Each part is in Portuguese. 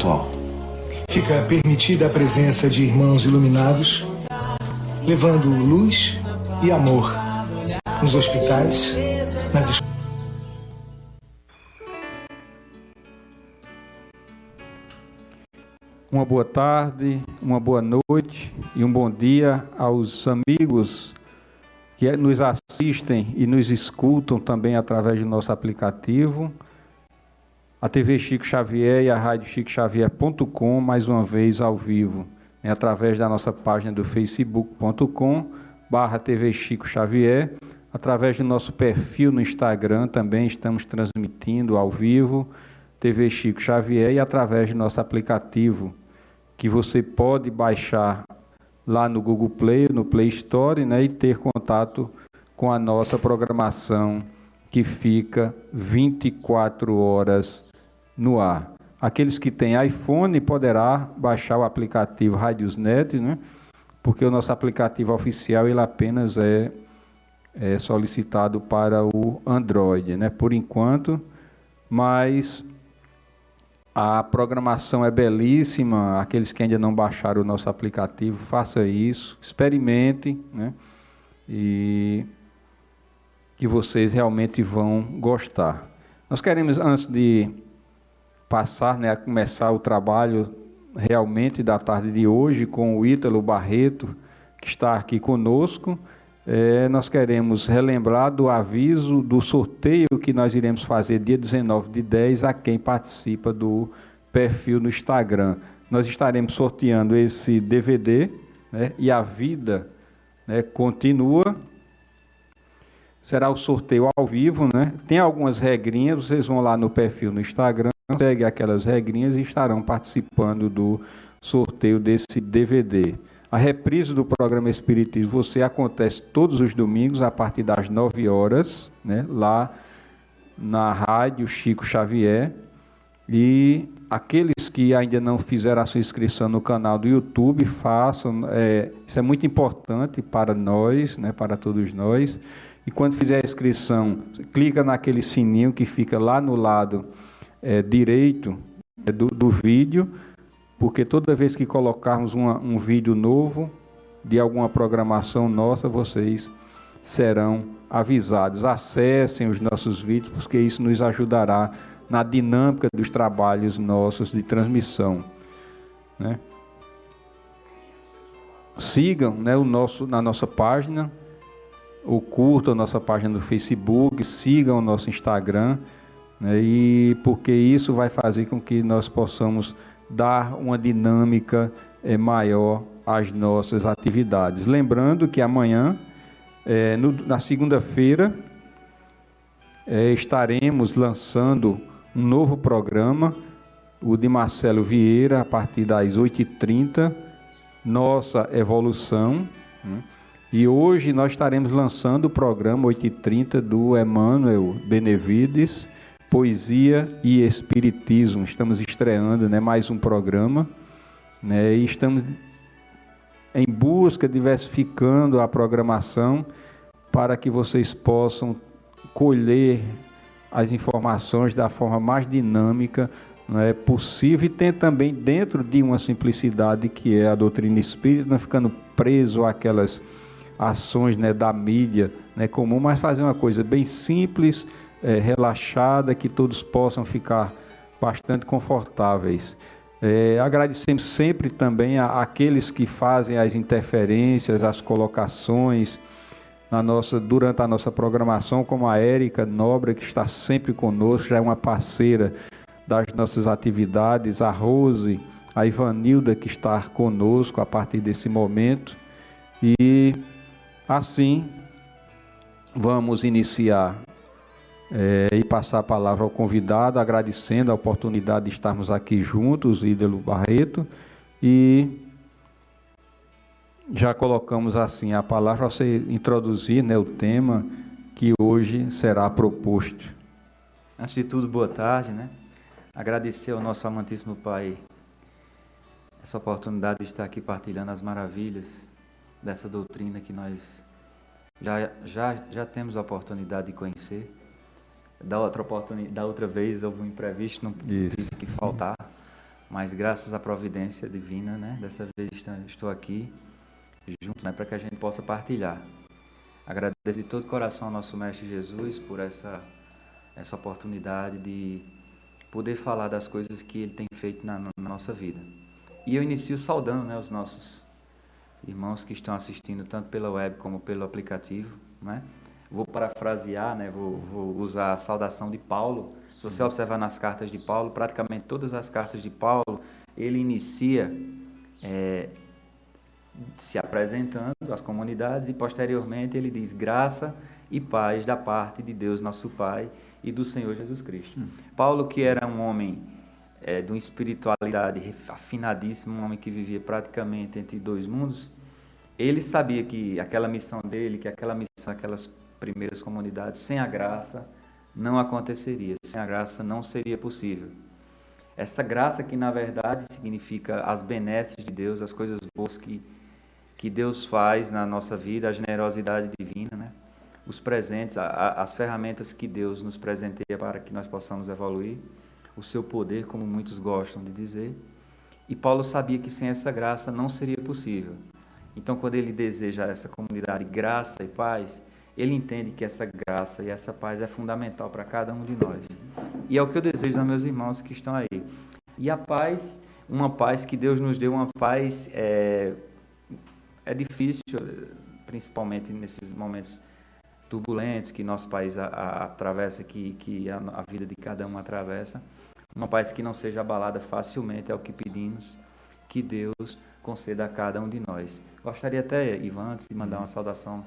espiritual. Fica permitida a presença de irmãos iluminados, levando luz e amor nos hospitais, nas escolas. Uma boa tarde, uma boa noite e um bom dia aos amigos que nos assistem e nos escutam também através do nosso aplicativo, a TV Chico Xavier e a Rádio Chico-Xavier.com, mais uma vez ao vivo, através da nossa página do facebook.com/TV Chico Xavier, através do nosso perfil no Instagram também estamos transmitindo ao vivo, TV Chico Xavier, e através do nosso aplicativo, que você pode baixar lá no Google Play, no Play Store, e ter contato com a nossa programação, que fica 24 horas no ar. Aqueles que têm iPhone poderá baixar o aplicativo Radiosnet, porque o nosso aplicativo oficial ele apenas é solicitado para o Android, por enquanto, mas a programação é belíssima. Aqueles que ainda não baixaram o nosso aplicativo, faça isso, experimente, e que vocês realmente vão gostar. Nós queremos, antes de passar, a começar o trabalho realmente da tarde de hoje com o Ítalo Barreto, que está aqui conosco, nós queremos relembrar do aviso do sorteio que nós iremos fazer dia 19/10 a quem participa do perfil no Instagram. Nós estaremos sorteando esse DVD, e a vida continua. Será o sorteio ao vivo, Tem algumas regrinhas, vocês vão lá no perfil no Instagram, seguem aquelas regrinhas e estarão participando do sorteio desse DVD. A reprise do programa Espiritismo Você acontece todos os domingos a partir das 9 horas, lá na Rádio Chico Xavier. E aqueles que ainda não fizeram a sua inscrição no canal do YouTube, façam. Isso é muito importante para nós, para todos nós. E quando fizer a inscrição, clica naquele sininho que fica lá no lado direito do vídeo, porque toda vez que colocarmos um vídeo novo de alguma programação nossa, vocês serão avisados. Acessem os nossos vídeos, porque isso nos ajudará na dinâmica dos trabalhos nossos de transmissão. Sigam na nossa página, ou curtam a nossa página do Facebook, sigam o nosso Instagram, e porque isso vai fazer com que nós possamos dar uma dinâmica maior às nossas atividades. Lembrando que amanhã, na segunda-feira, estaremos lançando um novo programa, o de Marcelo Vieira, a partir das 8h30, Nossa Evolução. E hoje nós estaremos lançando o programa 8h30 do Emmanuel Benevides, Poesia e Espiritismo. Estamos estreando mais um programa, e estamos em busca, diversificando a programação para que vocês possam colher as informações da forma mais dinâmica possível, e tem também dentro de uma simplicidade que é a doutrina espírita, não ficando preso àquelas ações da mídia comum, mas fazer uma coisa bem simples, relaxada, que todos possam ficar bastante confortáveis. Agradecemos sempre também àqueles que fazem as interferências, as colocações durante a nossa programação, como a Érica Nobre, que está sempre conosco, já é uma parceira das nossas atividades, a Rose, a Ivanilda, que está conosco a partir desse momento. E assim vamos iniciar e passar a palavra ao convidado, agradecendo a oportunidade de estarmos aqui juntos, Ítalo Barreto, e já colocamos assim a palavra para você introduzir o tema que hoje será proposto. Antes de tudo, boa tarde, Agradecer ao nosso amantíssimo Pai essa oportunidade de estar aqui partilhando as maravilhas dessa doutrina que nós já temos a oportunidade de conhecer. Da outra vez houve um imprevisto, não tive que faltar, mas graças à providência divina, né, dessa vez estou aqui junto, né, para que a gente possa partilhar. Agradeço de todo o coração ao nosso Mestre Jesus por essa oportunidade de poder falar das coisas que Ele tem feito na nossa vida. E eu inicio saudando, né, os nossos irmãos que estão assistindo tanto pela web como pelo aplicativo, né? Vou parafrasear, né, vou usar a saudação de Paulo. Se você observar nas cartas de Paulo, praticamente todas as cartas de Paulo, ele inicia se apresentando às comunidades e posteriormente ele diz graça e paz da parte de Deus nosso Pai e do Senhor Jesus Cristo. Paulo, que era um homem de uma espiritualidade afinadíssima, um homem que vivia praticamente entre dois mundos, ele sabia que aquela missão dele, que aquela missão, aquelas primeiras comunidades, sem a graça não aconteceria, sem a graça não seria possível. Essa graça que na verdade significa as benesses de Deus, as coisas boas que Deus faz na nossa vida, a generosidade divina, né? Os presentes, as ferramentas que Deus nos presenteia para que nós possamos evoluir, o seu poder, como muitos gostam de dizer. E Paulo sabia que sem essa graça não seria possível. Então, quando ele deseja essa comunidade graça e paz, ele entende que essa graça e essa paz é fundamental para cada um de nós. E é o que eu desejo aos meus irmãos que estão aí. E a paz, uma paz que Deus nos deu, uma paz é difícil, principalmente nesses momentos turbulentos que nosso país atravessa, que a vida de cada um atravessa. Uma paz que não seja abalada facilmente é o que pedimos, que Deus conceda a cada um de nós. Gostaria até, Ivan, antes de mandar uma saudação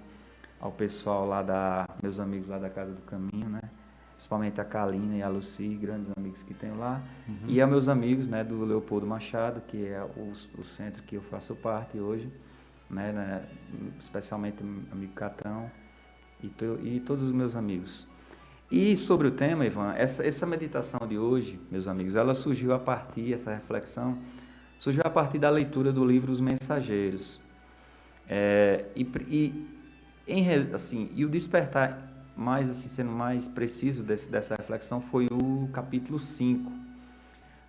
ao pessoal lá meus amigos lá da Casa do Caminho, né? Principalmente a Kalina e a Lucy, grandes amigos que tenho lá, e a meus amigos, né, do Leopoldo Machado, que é o centro que eu faço parte hoje, né, especialmente o amigo Catão e todos os meus amigos. E sobre o tema, Ivan, essa meditação de hoje, meus amigos, ela surgiu a partir, essa reflexão, surgiu a partir da leitura do livro Os Mensageiros. E o despertar, mais assim, sendo mais preciso dessa reflexão, foi o capítulo 5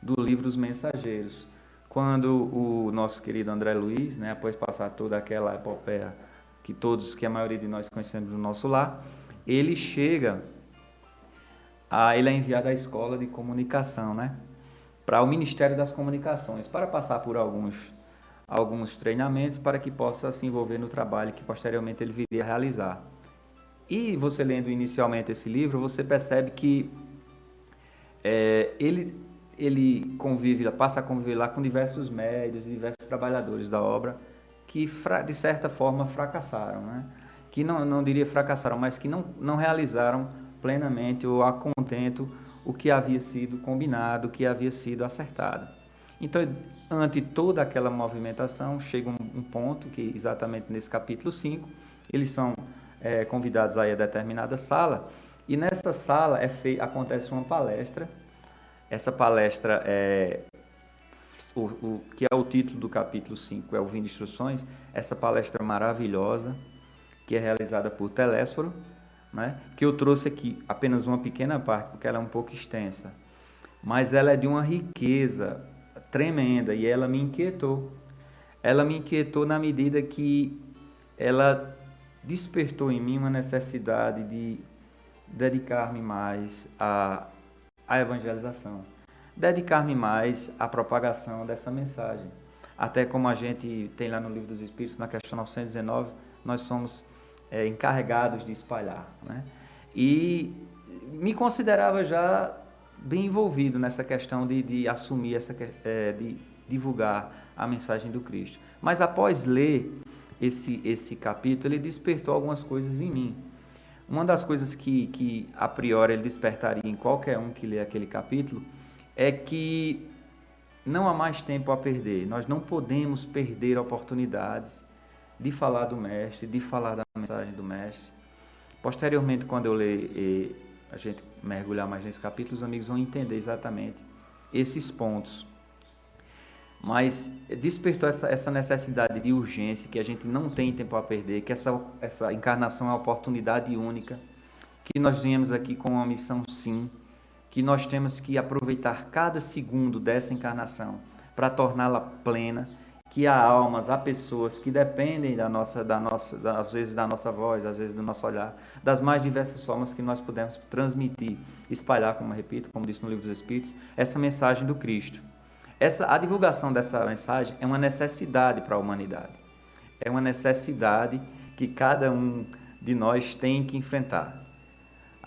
do livro Os Mensageiros, quando o nosso querido André Luiz, né, após passar toda aquela epopeia que a maioria de nós conhecemos no nosso lar, ele é enviado à escola de comunicação, né, para o Ministério das Comunicações, para passar por alguns treinamentos para que possa se envolver no trabalho que posteriormente ele viria a realizar. E você lendo inicialmente esse livro, você percebe que ele passa a conviver lá com diversos médios e diversos trabalhadores da obra que, de certa forma, fracassaram, né? Que não diria fracassaram, mas que não realizaram plenamente ou a contento o que havia sido combinado, o que havia sido acertado. Então, ante toda aquela movimentação, chega um ponto que, exatamente nesse capítulo 5, eles são convidados a ir a determinada sala, e nessa sala acontece uma palestra. Essa palestra, que é o título do capítulo 5, é o Vinde Instruções, essa palestra maravilhosa, que é realizada por Telésforo, né, que eu trouxe aqui apenas uma pequena parte, porque ela é um pouco extensa, mas ela é de uma riqueza tremenda, e ela me inquietou. Ela me inquietou na medida que ela despertou em mim uma necessidade de dedicar-me mais à evangelização, dedicar-me mais à propagação dessa mensagem. Até como a gente tem lá no Livro dos Espíritos, na questão 919, nós somos encarregados de espalhar, né? E me considerava já bem envolvido nessa questão de assumir, de divulgar a mensagem do Cristo. Mas após ler esse capítulo, ele despertou algumas coisas em mim. Uma das coisas que a priori ele despertaria em qualquer um que lê aquele capítulo é que não há mais tempo a perder. Nós não podemos perder oportunidades de falar do Mestre, de falar da mensagem do Mestre. Posteriormente, quando eu ler, a gente mergulhar mais nesse capítulo, os amigos vão entender exatamente esses pontos. Mas despertou essa necessidade de urgência, que a gente não tem tempo a perder, que essa encarnação é uma oportunidade única, que nós viemos aqui com uma missão sim, que nós temos que aproveitar cada segundo dessa encarnação para torná-la plena, que há almas, há pessoas que dependem às vezes da nossa voz, às vezes do nosso olhar, das mais diversas formas que nós podemos transmitir, espalhar, como eu repito, como disse no Livro dos Espíritos, essa mensagem do Cristo. A divulgação dessa mensagem é uma necessidade para a humanidade. É uma necessidade que cada um de nós tem que enfrentar.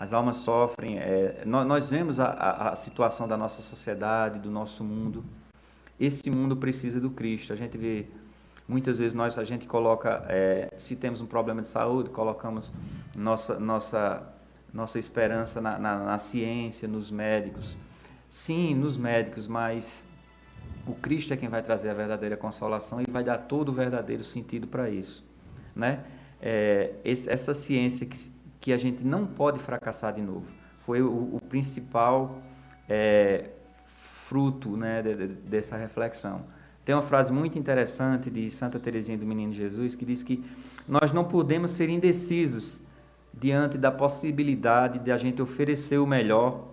As almas sofrem, nós vemos a situação da nossa sociedade, do nosso mundo. Esse mundo precisa do Cristo. A gente vê, muitas vezes a gente coloca, se temos um problema de saúde, colocamos nossa esperança na ciência, nos médicos. Sim, nos médicos, mas o Cristo é quem vai trazer a verdadeira consolação e vai dar todo o verdadeiro sentido para isso, né? Essa ciência que a gente não pode fracassar de novo. Foi o principal fruto, né, dessa reflexão. Tem uma frase muito interessante de Santa Teresinha do Menino Jesus que diz que nós não podemos ser indecisos diante da possibilidade de a gente oferecer o melhor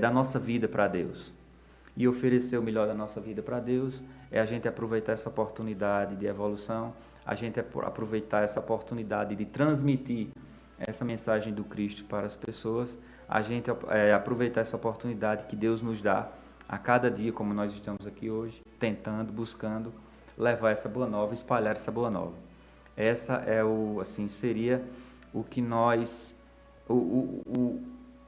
da nossa vida para Deus. E oferecer o melhor da nossa vida para Deus é a gente aproveitar essa oportunidade de evolução, a gente aproveitar essa oportunidade de transmitir essa mensagem do Cristo para as pessoas, a gente aproveitar essa oportunidade que Deus nos dá a cada dia, como nós estamos aqui hoje, tentando, buscando levar essa boa nova, espalhar essa boa nova. Essa seria o que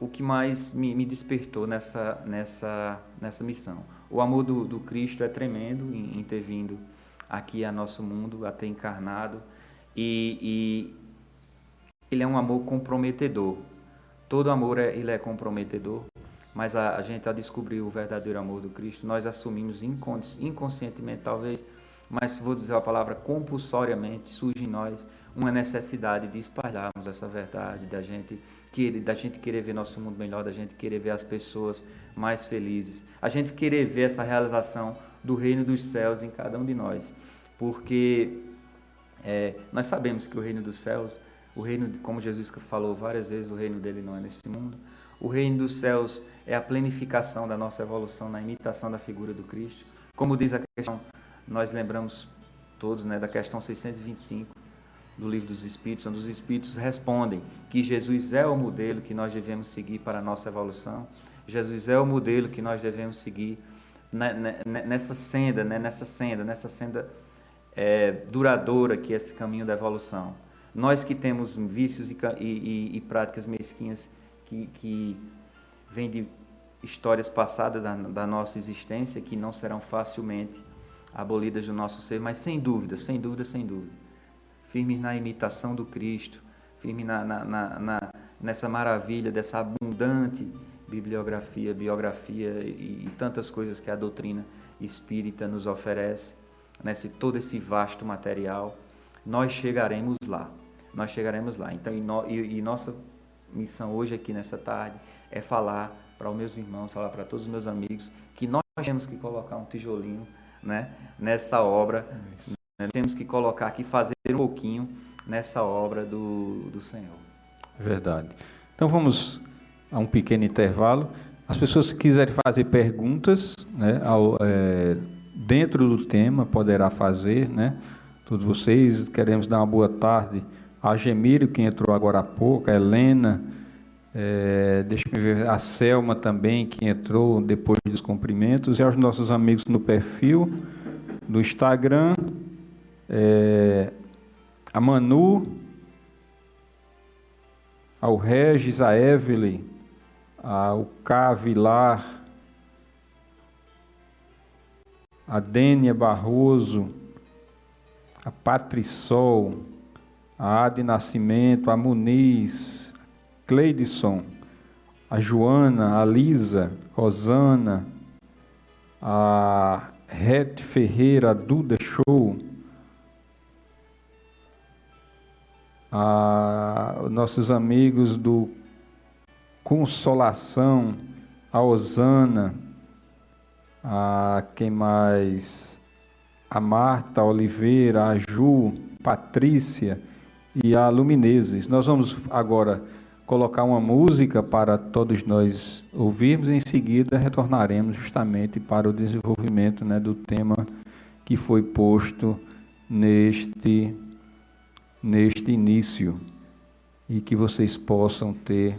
o que mais me despertou nessa missão. O amor do Cristo é tremendo em ter vindo aqui a nosso mundo, a ter encarnado, e ele é um amor comprometedor. Todo amor ele é comprometedor, mas a gente, ao descobrir o verdadeiro amor do Cristo, nós assumimos inconscientemente, talvez, mas vou dizer a palavra compulsoriamente, surge em nós uma necessidade de espalharmos essa verdade, da gente querer ver nosso mundo melhor, da gente querer ver as pessoas mais felizes, a gente querer ver essa realização do reino dos céus em cada um de nós, porque nós sabemos que o reino dos céus, como Jesus falou várias vezes, o reino dele não é neste mundo. O reino dos céus é a planificação da nossa evolução na imitação da figura do Cristo. Como diz a questão, nós lembramos todos, né, da questão 625 do Livro dos Espíritos, onde os Espíritos respondem que Jesus é o modelo que nós devemos seguir para a nossa evolução. Jesus é o modelo que nós devemos seguir nessa senda duradoura que é esse caminho da evolução. Nós que temos vícios e práticas mesquinhas que vêm de histórias passadas da nossa existência, que não serão facilmente abolidas do nosso ser, mas sem dúvida, firmes na imitação do Cristo, firmes nessa maravilha, dessa abundante biografia e tantas coisas que a doutrina espírita nos oferece, todo esse vasto material, nós chegaremos lá. Então, nossa missão hoje aqui nessa tarde é falar para os meus irmãos, falar para todos os meus amigos, que nós temos que colocar um tijolinho, né, nessa obra, temos que colocar aqui, fazer um pouquinho nessa obra do Senhor. Verdade. Então vamos a um pequeno intervalo. As pessoas que quiserem fazer perguntas, né, dentro do tema, poderá fazer, né? Todos vocês, queremos dar uma boa tarde a Gemílio, que entrou agora há pouco, a Helena, deixa eu ver, a Selma também, que entrou depois dos cumprimentos, e aos nossos amigos no perfil, do Instagram, a Manu, ao Regis, a Evelyn, ao K. Vilar, a Dênia Barroso, a Patrissol, a Ade Nascimento, a Muniz, Cleidson, a Joana, a Lisa, Rosana, a Ret Ferreira, a Duda Show, a nossos amigos do Consolação, a Osana, a quem mais? A Marta Oliveira, a Ju, Patrícia e a Lumineses. Nós vamos agora colocar uma música para todos nós ouvirmos, e em seguida retornaremos justamente para o desenvolvimento, né, do tema que foi posto neste início, e que vocês possam ter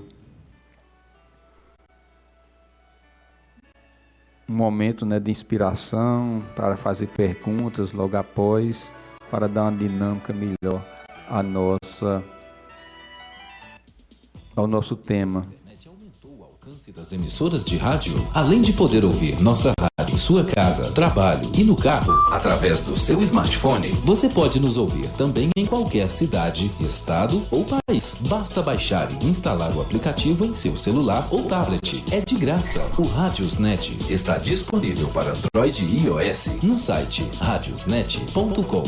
um momento, né, de inspiração para fazer perguntas logo após, para dar uma dinâmica melhor ao nosso tema. A internet aumentou o alcance das emissoras de rádio, além de poder ouvir nossa rádio em sua casa, trabalho e no carro, através do seu smartphone. Você pode nos ouvir também em qualquer cidade, estado ou país. Basta baixar e instalar o aplicativo em seu celular ou tablet. É de graça. O Radiosnet está disponível para Android e iOS no site radiosnet.com.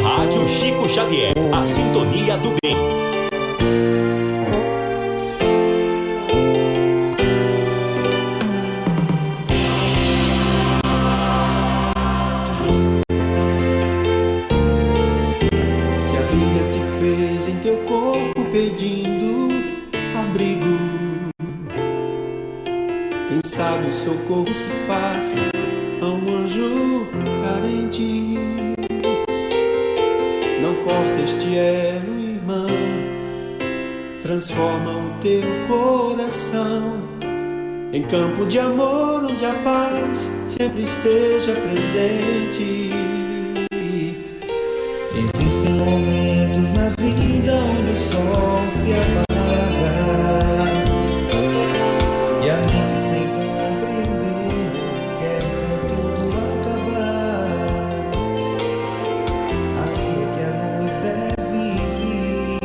Rádio Chico Xavier, a sintonia do bem. Se a vida se fez em teu corpo pedindo abrigo, quem sabe o socorro se faça a um anjo carente. Não corta este elo, irmão, transforma o teu coração em campo de amor, onde a paz sempre esteja presente. Existem momentos na vida onde o sol se apaga e a mente sem compreender quer com tudo acabar. Aí é que a luz deve vir,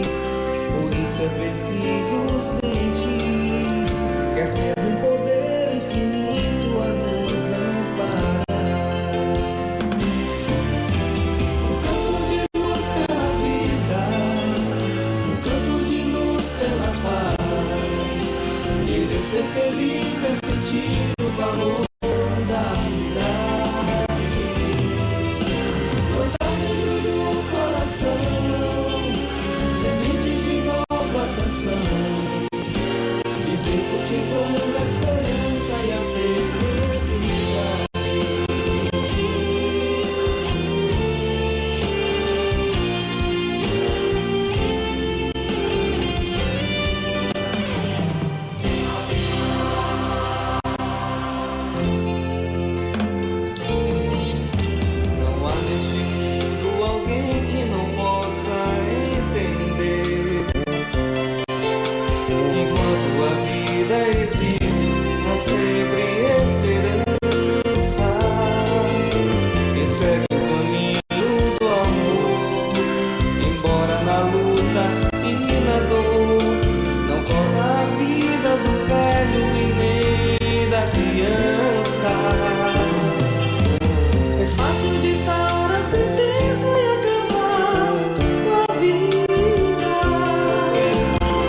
por isso é preciso sentir que é sempre um poder infinito a nos amparar. Um canto de luz pela vida, um canto de luz pela paz. Querer ser feliz é sentir o valor da amizade. Plantar dentro do coração semente de nova canção. Viver cultivando a esperança e a felicidade. Não há neste mundo alguém que não possa entender que enquanto a vida existe, há sempre esperança. Quem segue o caminho do amor, embora na luta e na dor, não corta a vida do velho e nem da criança. É fácil ditar a sentença e acabar com a vida,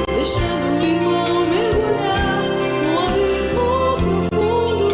deixando o irmão mergulhar no abismo profundo.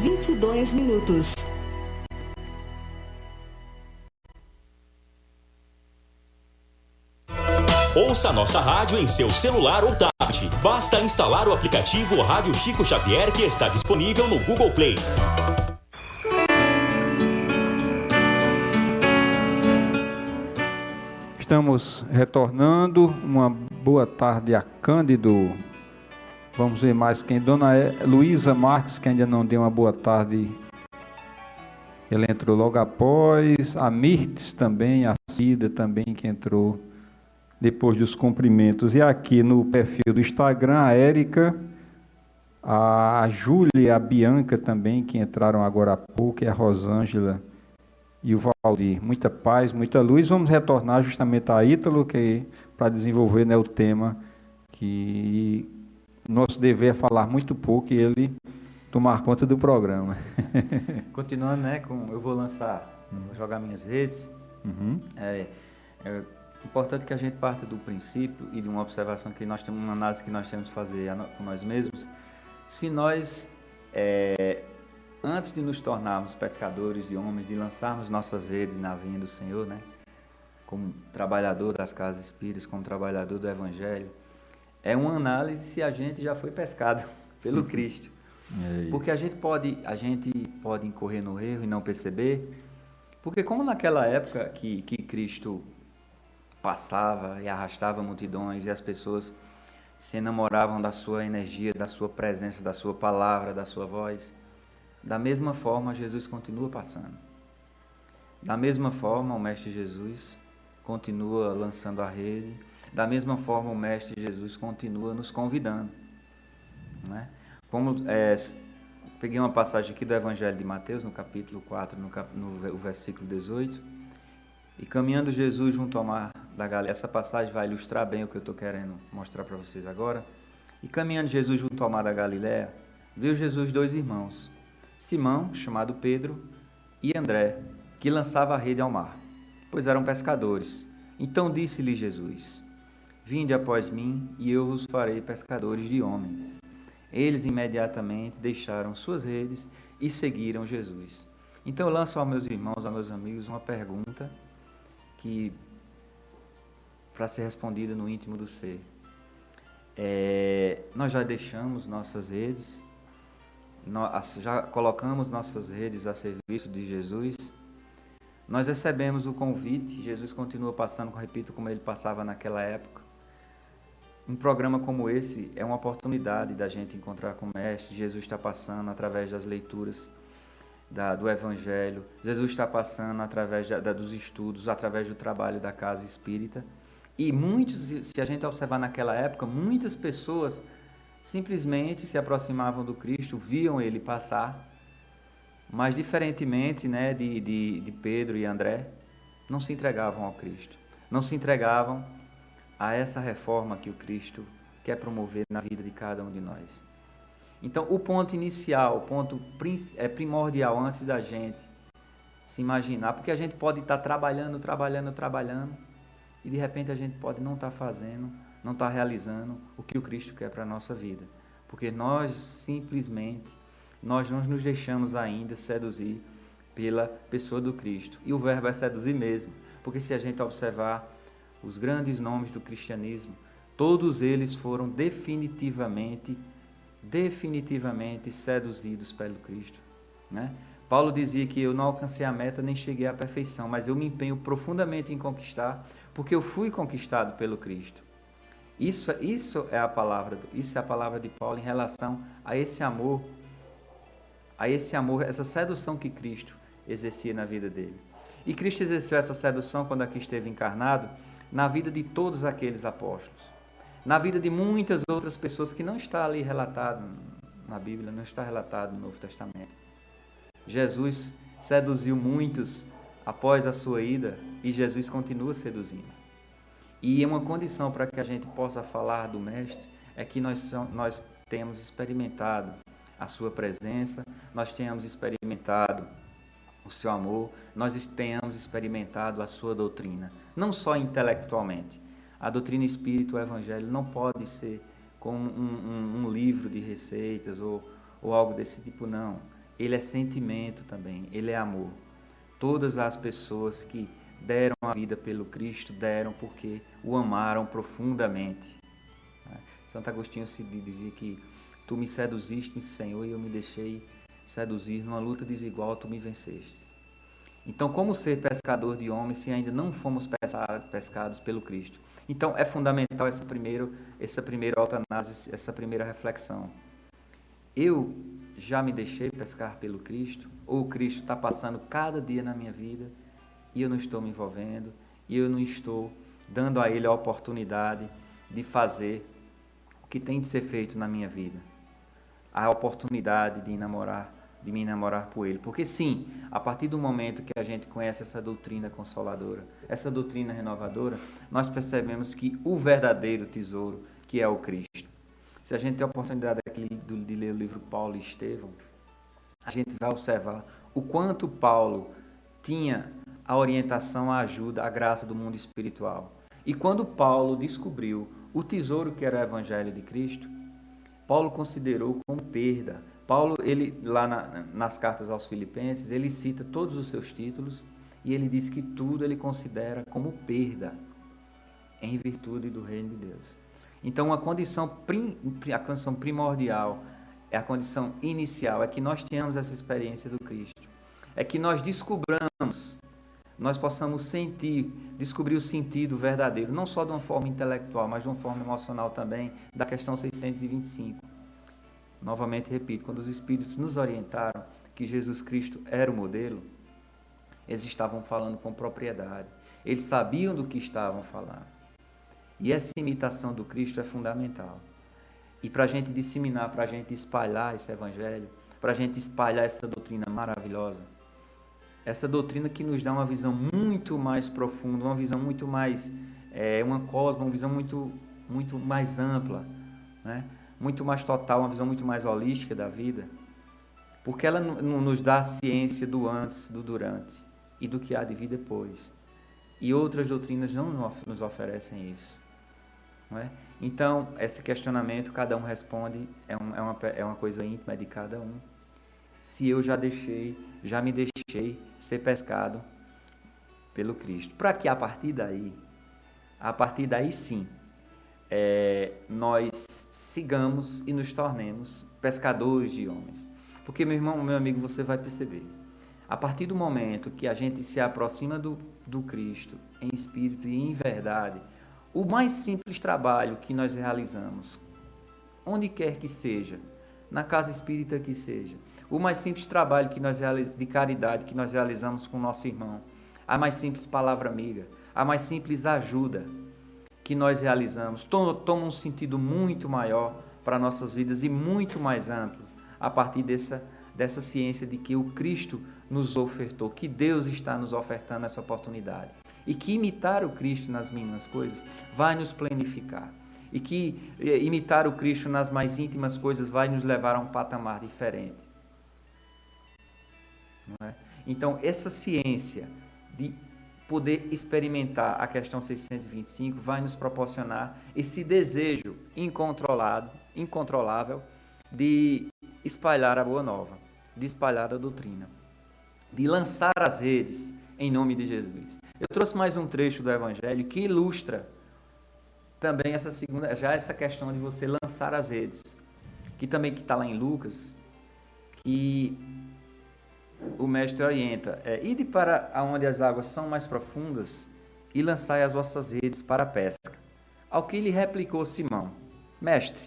22 minutos. Ouça nossa rádio em seu celular ou tablet. Basta instalar o aplicativo Rádio Chico Xavier, que está disponível no Google Play. Estamos retornando. Uma boa tarde a Cândido. Vamos ver mais quem. Dona Luísa Marques, que ainda não deu uma boa tarde. Ela entrou logo após. A Mirtes também, a Cida também, que entrou depois dos cumprimentos. E aqui no perfil do Instagram, a Érica, a Júlia, a Bianca também, que entraram agora há pouco, e a Rosângela e o Valdir. Muita paz, muita luz. Vamos retornar justamente a Ítalo, para desenvolver, né, o tema que nosso dever é falar muito pouco e ele tomar conta do programa. Continuando, né, eu vou lançar, vou jogar minhas redes. É importante que a gente parta do princípio e de uma observação que nós temos, uma análise que nós temos que fazer com nós mesmos. Se nós, antes de nos tornarmos pescadores de homens, de lançarmos nossas redes na vinha do Senhor, né, como trabalhador das casas espíritas, como trabalhador do Evangelho, é uma análise se a gente já foi pescado pelo Cristo. Porque a gente pode incorrer no erro e não perceber, porque como naquela época que Cristo passava e arrastava multidões e as pessoas se enamoravam da sua energia, da sua presença, da sua palavra, da sua voz, da mesma forma Jesus continua passando. Da mesma forma o Mestre Jesus continua lançando a rede, da mesma forma o Mestre Jesus continua nos convidando, não é? Peguei uma passagem aqui do Evangelho de Mateus, no capítulo 4, no versículo 18, e caminhando Jesus junto ao mar da Galileia, essa passagem vai ilustrar bem o que eu estou querendo mostrar para vocês agora. E caminhando Jesus junto ao mar da Galileia, viu Jesus dois irmãos, Simão, chamado Pedro, e André, que lançava a rede ao mar, pois eram pescadores. Então disse-lhe Jesus: vinde após mim, e eu vos farei pescadores de homens. Eles imediatamente deixaram suas redes e seguiram Jesus. Então eu lanço aos meus irmãos, aos meus amigos, uma pergunta que para ser respondida no íntimo do ser. Nós já deixamos nossas redes, já colocamos nossas redes a serviço de Jesus, nós recebemos o convite, Jesus continua passando, repito, como ele passava naquela época. Um programa como esse é uma oportunidade da gente encontrar com o Mestre. Jesus está passando através das leituras do Evangelho, Jesus está passando através dos estudos, através do trabalho da casa espírita. E muitos, se a gente observar naquela época, muitas pessoas simplesmente se aproximavam do Cristo, viam ele passar, mas diferentemente, né, de Pedro e André, não se entregavam ao Cristo, não se entregavam a essa reforma que o Cristo quer promover na vida de cada um de nós. Então, o ponto inicial, o ponto primordial antes da gente se imaginar, porque a gente pode estar trabalhando, e de repente a gente pode não estar fazendo, não estar realizando o que o Cristo quer para a nossa vida. Porque nós não nos deixamos ainda seduzir pela pessoa do Cristo. E o verbo é seduzir mesmo, porque se a gente observar os grandes nomes do cristianismo, todos eles foram definitivamente seduzidos pelo Cristo, né? Paulo dizia que eu não alcancei a meta nem cheguei à perfeição, mas eu me empenho profundamente em conquistar, porque eu fui conquistado pelo Cristo. Isso é a palavra de Paulo em relação a esse amor, essa sedução que Cristo exercia na vida dele. E Cristo exerceu essa sedução quando aqui esteve encarnado, na vida de todos aqueles apóstolos, na vida de muitas outras pessoas que não está ali relatado na Bíblia, não está relatado no Novo Testamento. Jesus seduziu muitos após a sua ida e Jesus continua seduzindo. E uma condição para que a gente possa falar do Mestre é que nós tenhamos experimentado a sua presença, nós tenhamos experimentado o seu amor, nós tenhamos experimentado a sua doutrina, não só intelectualmente. A doutrina espírita, o Evangelho, não pode ser como um livro de receitas ou algo desse tipo, não. ele é sentimento também, ele é amor. Todas as pessoas que deram a vida pelo Cristo, deram porque o amaram profundamente. Santo Agostinho se dizia que tu me seduziste, Senhor, e eu me deixei seduzir. Numa luta desigual, tu me vencestes. Então, como ser pescador de homens se ainda não fomos pescados pelo Cristo? Então, é fundamental essa primeira autoanálise, essa primeira reflexão. Eu já me deixei pescar pelo Cristo? Ou o Cristo está passando cada dia na minha vida e eu não estou me envolvendo, e eu não estou dando a Ele a oportunidade de fazer o que tem de ser feito na minha vida? A oportunidade de me enamorar por Ele. Porque sim, a partir do momento que a gente conhece essa doutrina consoladora, essa doutrina renovadora, nós percebemos que o verdadeiro tesouro, que é o Cristo. Se a gente tem a oportunidade aqui de ler o livro Paulo e Estevão, a gente vai observar o quanto Paulo tinha a orientação, a ajuda, a graça do mundo espiritual. E quando Paulo descobriu o tesouro que era o Evangelho de Cristo, Paulo considerou como perda. Paulo, ele lá nas cartas aos Filipenses, ele cita todos os seus títulos e ele diz que tudo ele considera como perda em virtude do reino de Deus. Então, a condição primordial, a condição inicial, é que nós tenhamos essa experiência do Cristo. É que nós descobramos, nós possamos descobrir o sentido verdadeiro, não só de uma forma intelectual, mas de uma forma emocional também, da questão 625. Novamente repito, quando os Espíritos nos orientaram que Jesus Cristo era o modelo, eles estavam falando com propriedade. Eles sabiam do que estavam falando. E essa imitação do Cristo é fundamental. E para a gente disseminar, para a gente espalhar esse Evangelho, para a gente espalhar essa doutrina maravilhosa, essa doutrina que nos dá uma visão muito mais profunda, uma visão muito mais, uma visão muito mais ampla, né? Muito mais total, uma visão muito mais holística da vida, porque ela nos dá a ciência do antes, do durante e do que há de vir depois. E outras doutrinas não nos oferecem isso, não é? Então, esse questionamento, cada um responde, é uma coisa íntima de cada um. Se eu já me deixei ser pescado pelo Cristo. Para que a partir daí sim, nós sigamos e nos tornemos pescadores de homens. Porque, meu irmão, meu amigo, você vai perceber, a partir do momento que a gente se aproxima do Cristo em espírito e em verdade, o mais simples trabalho que nós realizamos, onde quer que seja, na casa espírita que seja, o mais simples trabalho que nós de caridade que nós realizamos com o nosso irmão, a mais simples palavra amiga, a mais simples ajuda que nós realizamos, toma um sentido muito maior para nossas vidas e muito mais amplo a partir dessa ciência de que o Cristo nos ofertou, que Deus está nos ofertando essa oportunidade. E que imitar o Cristo nas mínimas coisas vai nos planificar. E que imitar o Cristo nas mais íntimas coisas vai nos levar a um patamar diferente. Não é? Então, essa ciência de poder experimentar a questão 625 vai nos proporcionar esse desejo incontrolável de espalhar a boa nova, de espalhar a doutrina, de lançar as redes em nome de Jesus. Eu trouxe mais um trecho do Evangelho que ilustra também essa questão de você lançar as redes, que está lá em Lucas, que o mestre orienta, ide para onde as águas são mais profundas e lançai as vossas redes para a pesca. Ao que lhe replicou Simão, mestre,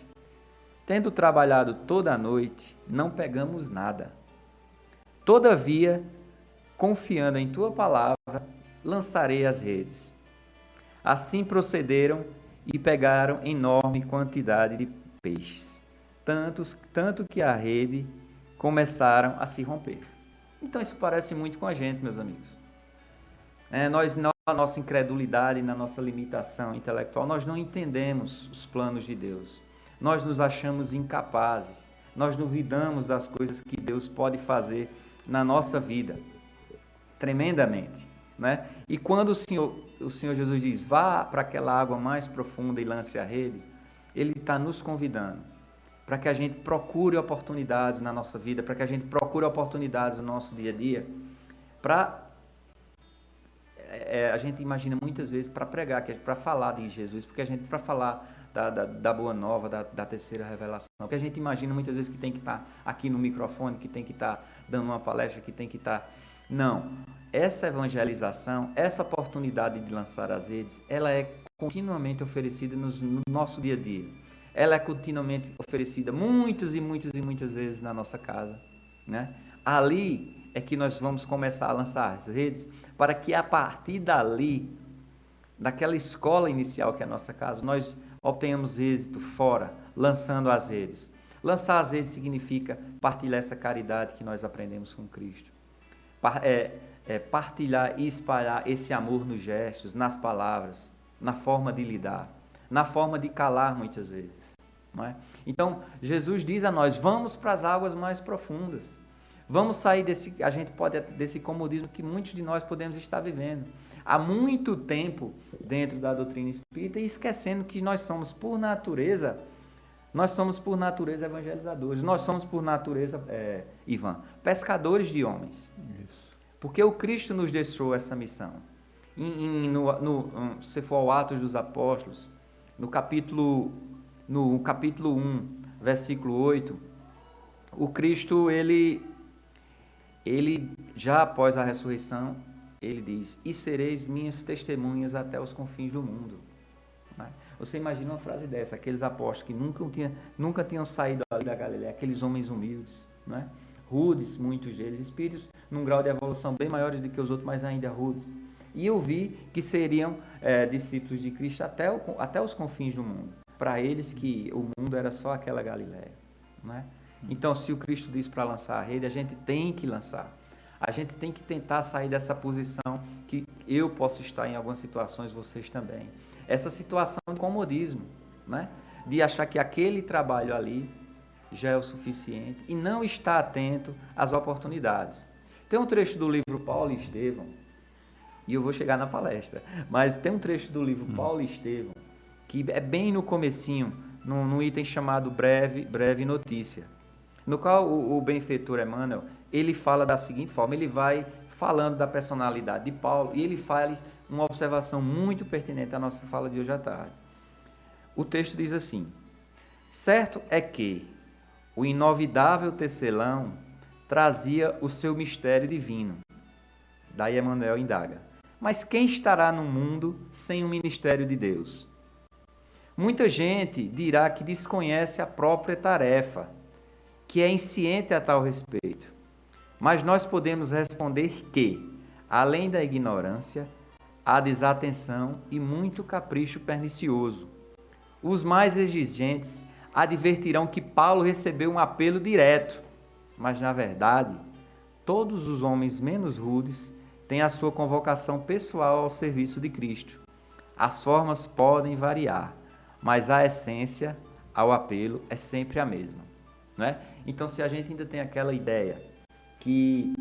tendo trabalhado toda a noite, não pegamos nada. Todavia, confiando em tua palavra, lançarei as redes. Assim procederam e pegaram enorme quantidade de peixes, tanto que a rede começaram a se romper. Então isso parece muito com a gente, meus amigos. Na nossa incredulidade, na nossa limitação intelectual, nós não entendemos os planos de Deus. Nós nos achamos incapazes. Nós duvidamos das coisas que Deus pode fazer na nossa vida. Tremendamente. Né? E quando o Senhor Jesus diz, vá para aquela água mais profunda e lance a rede, Ele está nos convidando para que a gente procure oportunidades na nossa vida, para que a gente procure oportunidades no nosso dia a dia, para a gente imagina muitas vezes para pregar, para falar de Jesus, porque a gente, para falar da boa nova, da terceira revelação, porque a gente imagina muitas vezes que tem que estar aqui no microfone, que tem que estar dando uma palestra, que tem que estar... Não, essa evangelização, essa oportunidade de lançar as redes, ela é continuamente oferecida no nosso dia a dia. Ela é continuamente oferecida muitas e muitas vezes na nossa casa, né? Ali é que nós vamos começar a lançar as redes, para que a partir dali, daquela escola inicial que é a nossa casa, nós obtenhamos êxito fora, lançando as redes. Lançar as redes significa partilhar essa caridade que nós aprendemos com Cristo. Partilhar e espalhar esse amor nos gestos, nas palavras, na forma de lidar, na forma de calar muitas vezes. Não é? Então, Jesus diz a nós, vamos para as águas mais profundas. Vamos sair desse comodismo que muitos de nós podemos estar vivendo. Há muito tempo dentro da doutrina espírita e esquecendo que nós somos por natureza evangelizadores. Nós somos por natureza, Ivan, pescadores de homens. Isso. Porque o Cristo nos deixou essa missão. Se for ao Atos dos Apóstolos, no capítulo 1, versículo 8, o Cristo, ele já após a ressurreição, ele diz, e sereis minhas testemunhas até os confins do mundo. Você imagina uma frase dessa, aqueles apóstolos que nunca tinham saído da Galileia, aqueles homens humildes, né? Rudes, muitos deles, espíritos num grau de evolução bem maiores do que os outros, mas ainda rudes. E eu vi que seriam discípulos de Cristo até os confins do mundo. Para eles que o mundo era só aquela Galileia, né? Então, se o Cristo diz para lançar a rede, a gente tem que lançar. A gente tem que tentar sair dessa posição que eu posso estar em algumas situações, vocês também. Essa situação de comodismo, né? De achar que aquele trabalho ali já é o suficiente e não estar atento às oportunidades. Tem um trecho do livro Paulo e Estevão, e eu vou chegar na palestra, mas tem um trecho do livro Paulo e Estevão, que é bem no comecinho, num item chamado breve notícia, no qual o benfeitor Emmanuel, ele fala da seguinte forma, ele vai falando da personalidade de Paulo, e ele faz uma observação muito pertinente à nossa fala de hoje à tarde. O texto diz assim, certo é que o inovidável tecelão trazia o seu mistério divino. Daí Emmanuel indaga, mas quem estará no mundo sem o ministério de Deus? Muita gente dirá que desconhece a própria tarefa, que é insciente a tal respeito. Mas nós podemos responder que, além da ignorância, há desatenção e muito capricho pernicioso. Os mais exigentes advertirão que Paulo recebeu um apelo direto, mas, na verdade, todos os homens menos rudes têm a sua convocação pessoal ao serviço de Cristo. As formas podem variar, mas a essência ao apelo é sempre a mesma, não é? Então, se a gente ainda tem aquela ideia que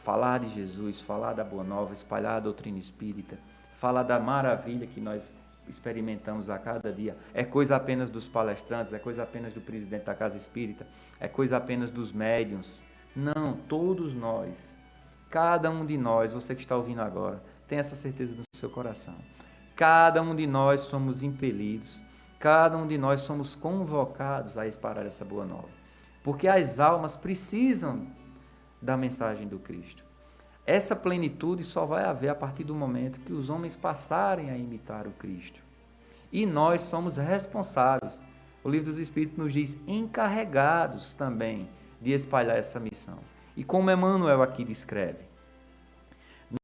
falar de Jesus, falar da Boa Nova, espalhar a doutrina espírita, falar da maravilha que nós experimentamos a cada dia, é coisa apenas dos palestrantes, é coisa apenas do presidente da Casa Espírita, é coisa apenas dos médiuns. Não, todos nós, cada um de nós, você que está ouvindo agora, tem essa certeza no seu coração. Cada um de nós somos impelidos, cada um de nós somos convocados a espalhar essa Boa Nova. Porque as almas precisam da mensagem do Cristo. Essa plenitude só vai haver a partir do momento que os homens passarem a imitar o Cristo. E nós somos responsáveis. O Livro dos Espíritos nos diz encarregados também de espalhar essa missão. E como Emmanuel aqui descreve,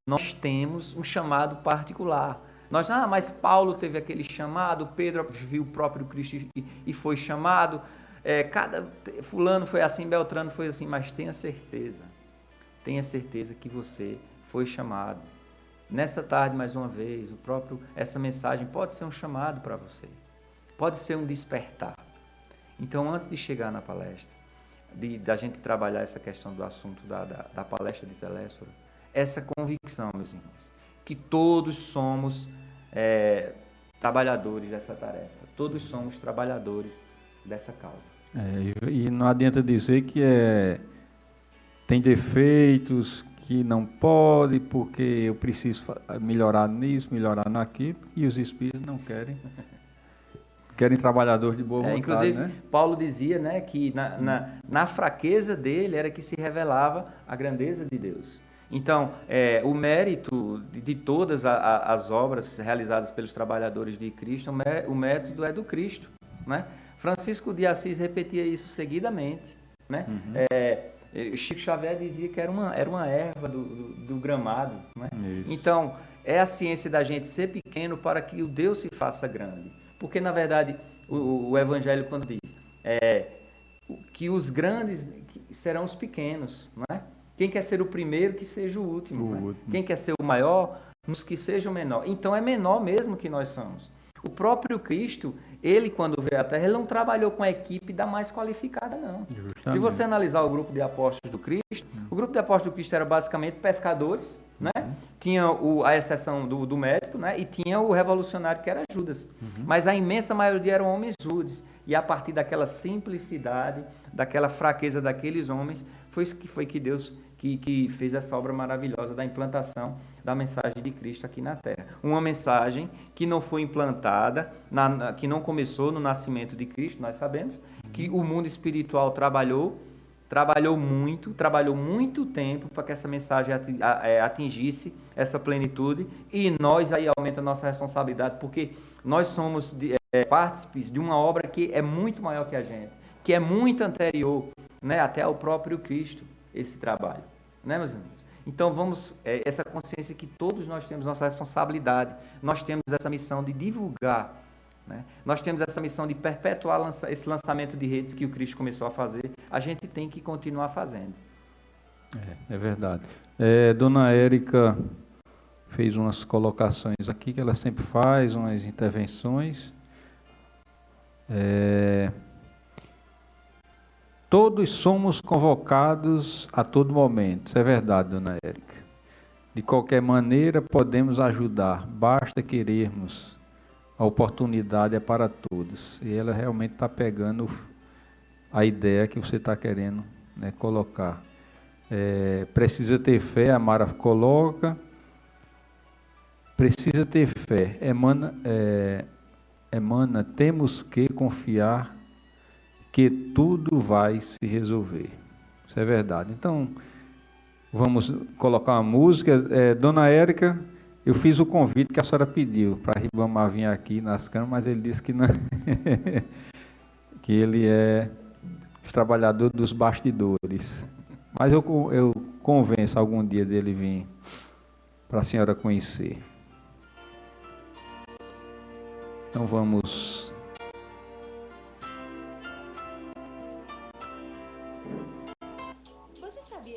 nós temos um chamado particular. Mas Paulo teve aquele chamado, Pedro viu o próprio Cristo e foi chamado, fulano foi assim, Beltrano foi assim, mas tenha certeza que você foi chamado. Nessa tarde, mais uma vez, essa mensagem pode ser um chamado para você, pode ser um despertar. Então, antes de chegar na palestra, da gente trabalhar essa questão do assunto da palestra de Telésforo, essa convicção, meus irmãos, que todos somos trabalhadores dessa tarefa, todos somos trabalhadores dessa causa. E não adianta dizer que tem defeitos, que não pode, porque eu preciso melhorar nisso, melhorar naquilo, e os espíritos não querem. Querem trabalhadores de boa vontade, Inclusive, né? Paulo dizia, né, que na fraqueza dele era que se revelava a grandeza de Deus. Então, o mérito de todas as obras realizadas pelos trabalhadores de Cristo, o mérito é do Cristo, né? Francisco de Assis repetia isso seguidamente, né? Chico Xavier dizia que era uma erva do gramado, né? Então, é a ciência da gente ser pequeno para que o Deus se faça grande. Porque, na verdade, o Evangelho, quando diz que os grandes serão os pequenos, não é? Quem quer ser o primeiro, que seja o último. Né? Quem quer ser o maior, nos que seja o menor. Então, é menor mesmo que nós somos. O próprio Cristo, ele, quando veio à Terra, ele não trabalhou com a equipe da mais qualificada, não. Justamente. Se você analisar o grupo de apóstolos do Cristo, o grupo de apóstolos do Cristo era basicamente pescadores, né? Tinha a exceção do médico, né? E tinha o revolucionário, que era Judas. Mas a imensa maioria eram homens rudes. E a partir daquela simplicidade, daquela fraqueza daqueles homens, foi que Deus que fez essa obra maravilhosa da implantação da mensagem de Cristo aqui na Terra. Uma mensagem que não foi implantada, que não começou no nascimento de Cristo, nós sabemos, que o mundo espiritual trabalhou muito tempo para que essa mensagem atingisse essa plenitude, e nós aí aumenta a nossa responsabilidade, porque nós somos partícipes de uma obra que é muito maior que a gente, que é muito anterior, né, até ao próprio Cristo, esse trabalho, né, meus amigos? Então vamos, essa consciência que todos nós temos nossa responsabilidade, nós temos essa missão de divulgar, né? Nós temos essa missão de perpetuar esse lançamento de redes que o Cristo começou a fazer, a gente tem que continuar fazendo. É verdade. Dona Érica fez umas colocações aqui, que ela sempre faz, umas intervenções. Todos somos convocados a todo momento. Isso é verdade, Dona Érica. De qualquer maneira, podemos ajudar. Basta querermos. A oportunidade é para todos. E ela realmente está pegando a ideia que você está querendo, né, colocar. Precisa ter fé, a Mara coloca. Precisa ter fé. Emana, temos que confiar que tudo vai se resolver. Isso é verdade. Então, vamos colocar uma música. Dona Érica, eu fiz o convite que a senhora pediu para Ribamar vir aqui nas câmeras, mas ele disse que não, que ele é trabalhador dos bastidores. Mas eu convenço algum dia dele vir para a senhora conhecer. Então vamos...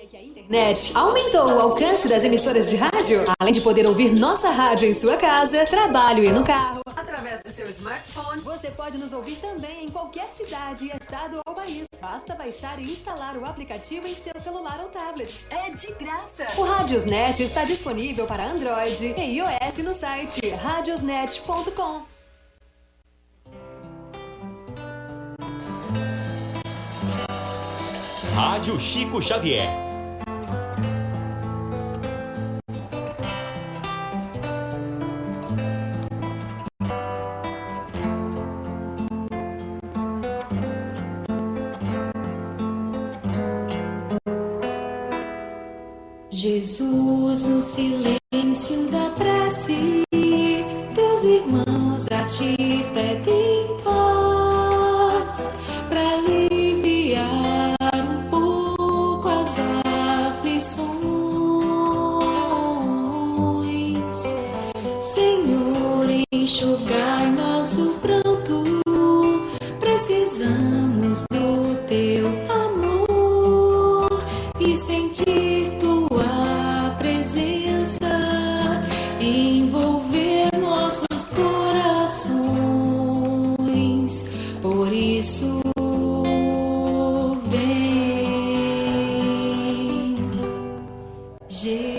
Que a internet aumentou o alcance das emissoras de rádio, além de poder ouvir nossa rádio em sua casa, trabalho e no carro. Através do seu smartphone, você pode nos ouvir também em qualquer cidade, estado ou país. Basta baixar e instalar o aplicativo em seu celular ou tablet. É de graça! O Radiosnet está disponível para Android e iOS no site radiosnet.com. Rádio Chico Xavier. Jesus, no silêncio da prece, teus irmãos a ti pedem paz, para aliviar um pouco as aflições. Senhor, enxugai nosso pranto, precisamos do teu amor e sentir tua presença, envolver nossos corações. Por isso, vem, Jesus.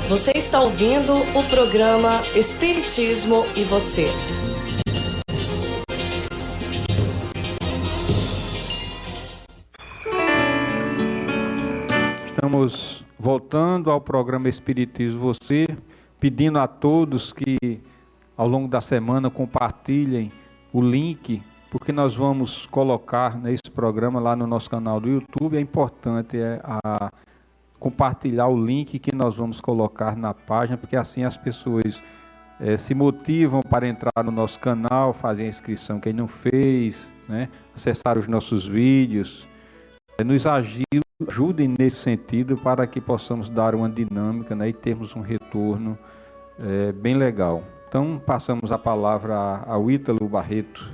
Você está ouvindo o programa Espiritismo e Você. Estamos voltando ao programa Espiritismo Você, pedindo a todos que ao longo da semana compartilhem o link, porque nós vamos colocar nesse programa lá no nosso canal do YouTube. É importante compartilhar o link que nós vamos colocar na página, porque assim as pessoas se motivam para entrar no nosso canal, fazer a inscrição quem não fez, né? Acessar os nossos vídeos, nos ajudem nesse sentido para que possamos dar uma dinâmica, né? E termos um retorno bem legal. Então passamos a palavra ao Ítalo Barreto.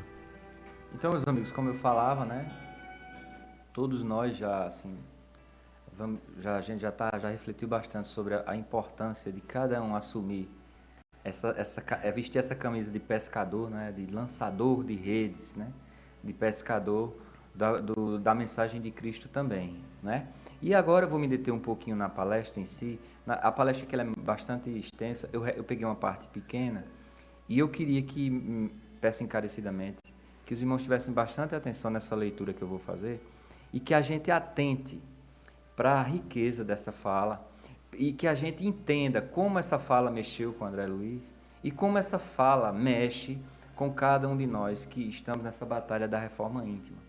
Então, meus amigos, como eu falava, né? Todos nós já a gente já refletiu bastante sobre a importância de cada um assumir vestir essa camisa de pescador, né, de lançador de redes, né, de pescador da mensagem de Cristo também, né? E agora eu vou me deter um pouquinho na palestra em si. A palestra que ela é bastante extensa, eu peguei uma parte pequena e eu queria que, peço encarecidamente, que os irmãos tivessem bastante atenção nessa leitura que eu vou fazer e que a gente atente para a riqueza dessa fala e que a gente entenda como essa fala mexeu com André Luiz e como essa fala mexe com cada um de nós que estamos nessa batalha da reforma íntima.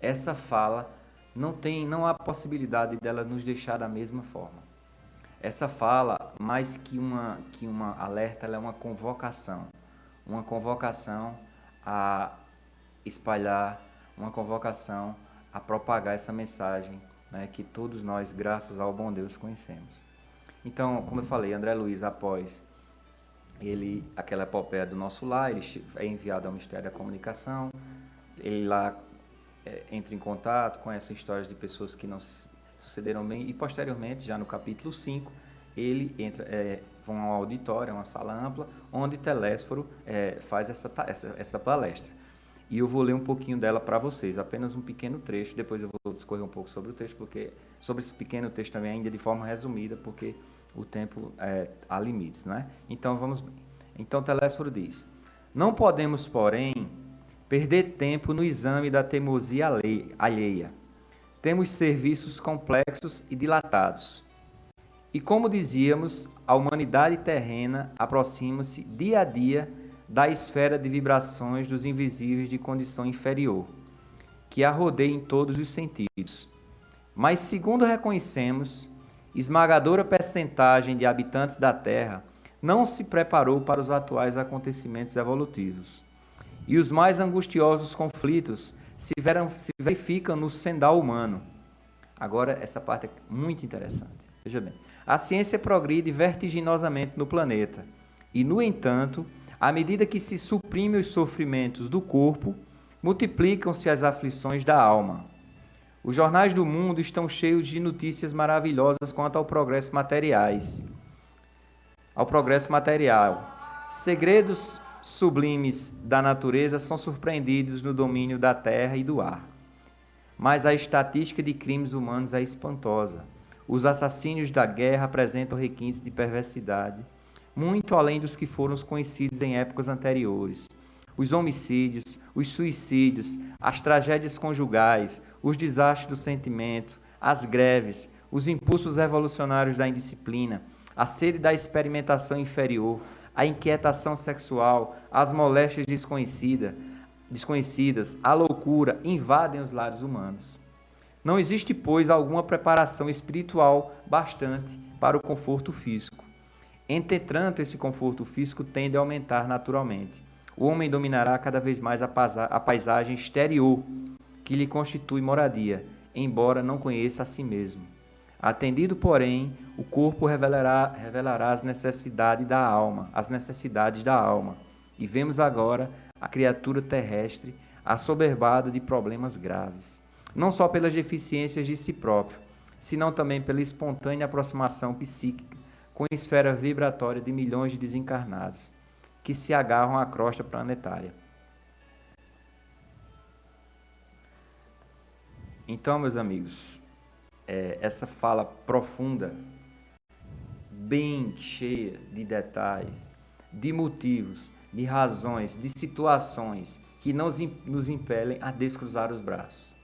Essa fala não há possibilidade dela nos deixar da mesma forma. Essa fala, mais que uma alerta, ela é uma convocação a espalhar, uma convocação a propagar essa mensagem, né, que todos nós, graças ao bom Deus, conhecemos. Então, como eu falei, André Luiz, após aquela epopeia do Nosso Lar, ele é enviado ao Ministério da Comunicação, ele lá entra em contato, conhece histórias de pessoas que não sucederam bem, e posteriormente, já no capítulo 5, ele vão ao auditório, uma sala ampla, onde Telésforo faz essa palestra. E eu vou ler um pouquinho dela para vocês, apenas um pequeno trecho, depois eu vou discorrer um pouco sobre o texto, porque sobre esse pequeno texto também ainda de forma resumida, porque o tempo há limites, não é? Então vamos bem. Então Telésforo diz: não podemos, porém, perder tempo no exame da teimosia alheia. Temos serviços complexos e dilatados. E como dizíamos, a humanidade terrena aproxima-se dia a dia da esfera de vibrações dos invisíveis de condição inferior, que a rodeia em todos os sentidos. Mas, segundo reconhecemos, esmagadora percentagem de habitantes da Terra não se preparou para os atuais acontecimentos evolutivos. E os mais angustiosos conflitos se verificam no sendal humano. Agora, essa parte é muito interessante. Veja bem, a ciência progride vertiginosamente no planeta e, no entanto, à medida que se suprimem os sofrimentos do corpo, multiplicam-se as aflições da alma. Os jornais do mundo estão cheios de notícias maravilhosas quanto ao progresso material. Segredos sublimes da natureza são surpreendidos no domínio da terra e do ar. Mas a estatística de crimes humanos é espantosa. Os assassínios da guerra apresentam requintes de perversidade, muito além dos que foram conhecidos em épocas anteriores. Os homicídios, os suicídios, as tragédias conjugais, os desastres do sentimento, as greves, os impulsos revolucionários da indisciplina, a sede da experimentação inferior, a inquietação sexual, as moléstias desconhecidas, a loucura invadem os lares humanos. Não existe, pois, alguma preparação espiritual bastante para o conforto físico. Entretanto, esse conforto físico tende a aumentar naturalmente. O homem dominará cada vez mais a paisagem exterior que lhe constitui moradia, embora não conheça a si mesmo. Atendido, porém, o corpo revelará as necessidades da alma, E vemos agora a criatura terrestre assoberbada de problemas graves, não só pelas deficiências de si próprio, senão também pela espontânea aproximação psíquica com a esfera vibratória de milhões de desencarnados, que se agarram à crosta planetária. Então, meus amigos, essa fala profunda bem cheia de detalhes, de motivos, de razões, de situações que nos impelem a descruzar os braços.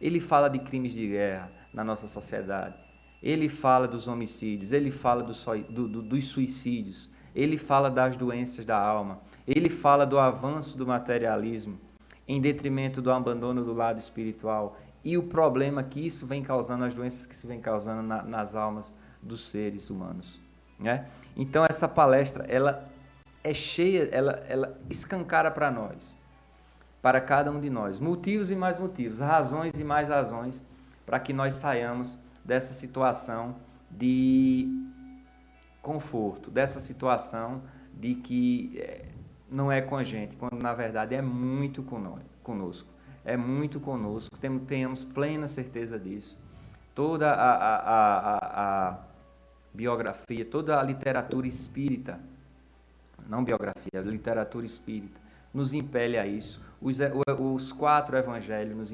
Ele fala de crimes de guerra na nossa sociedade, ele fala dos homicídios, ele fala dos suicídios, ele fala das doenças da alma, ele fala do avanço do materialismo em detrimento do abandono do lado espiritual e o problema que isso vem causando, as doenças que isso vem causando nas almas dos seres humanos, né? Então essa palestra, ela é cheia, ela escancara para nós, para cada um de nós, motivos e mais motivos, razões e mais razões, para que nós saiamos dessa situação de conforto, dessa situação de que não é com a gente, quando na verdade é muito conosco, é muito conosco, tenhamos plena certeza disso. Toda a biografia, toda a literatura espírita, não biografia, a literatura espírita, nos impele a isso. Os 4 evangelhos nos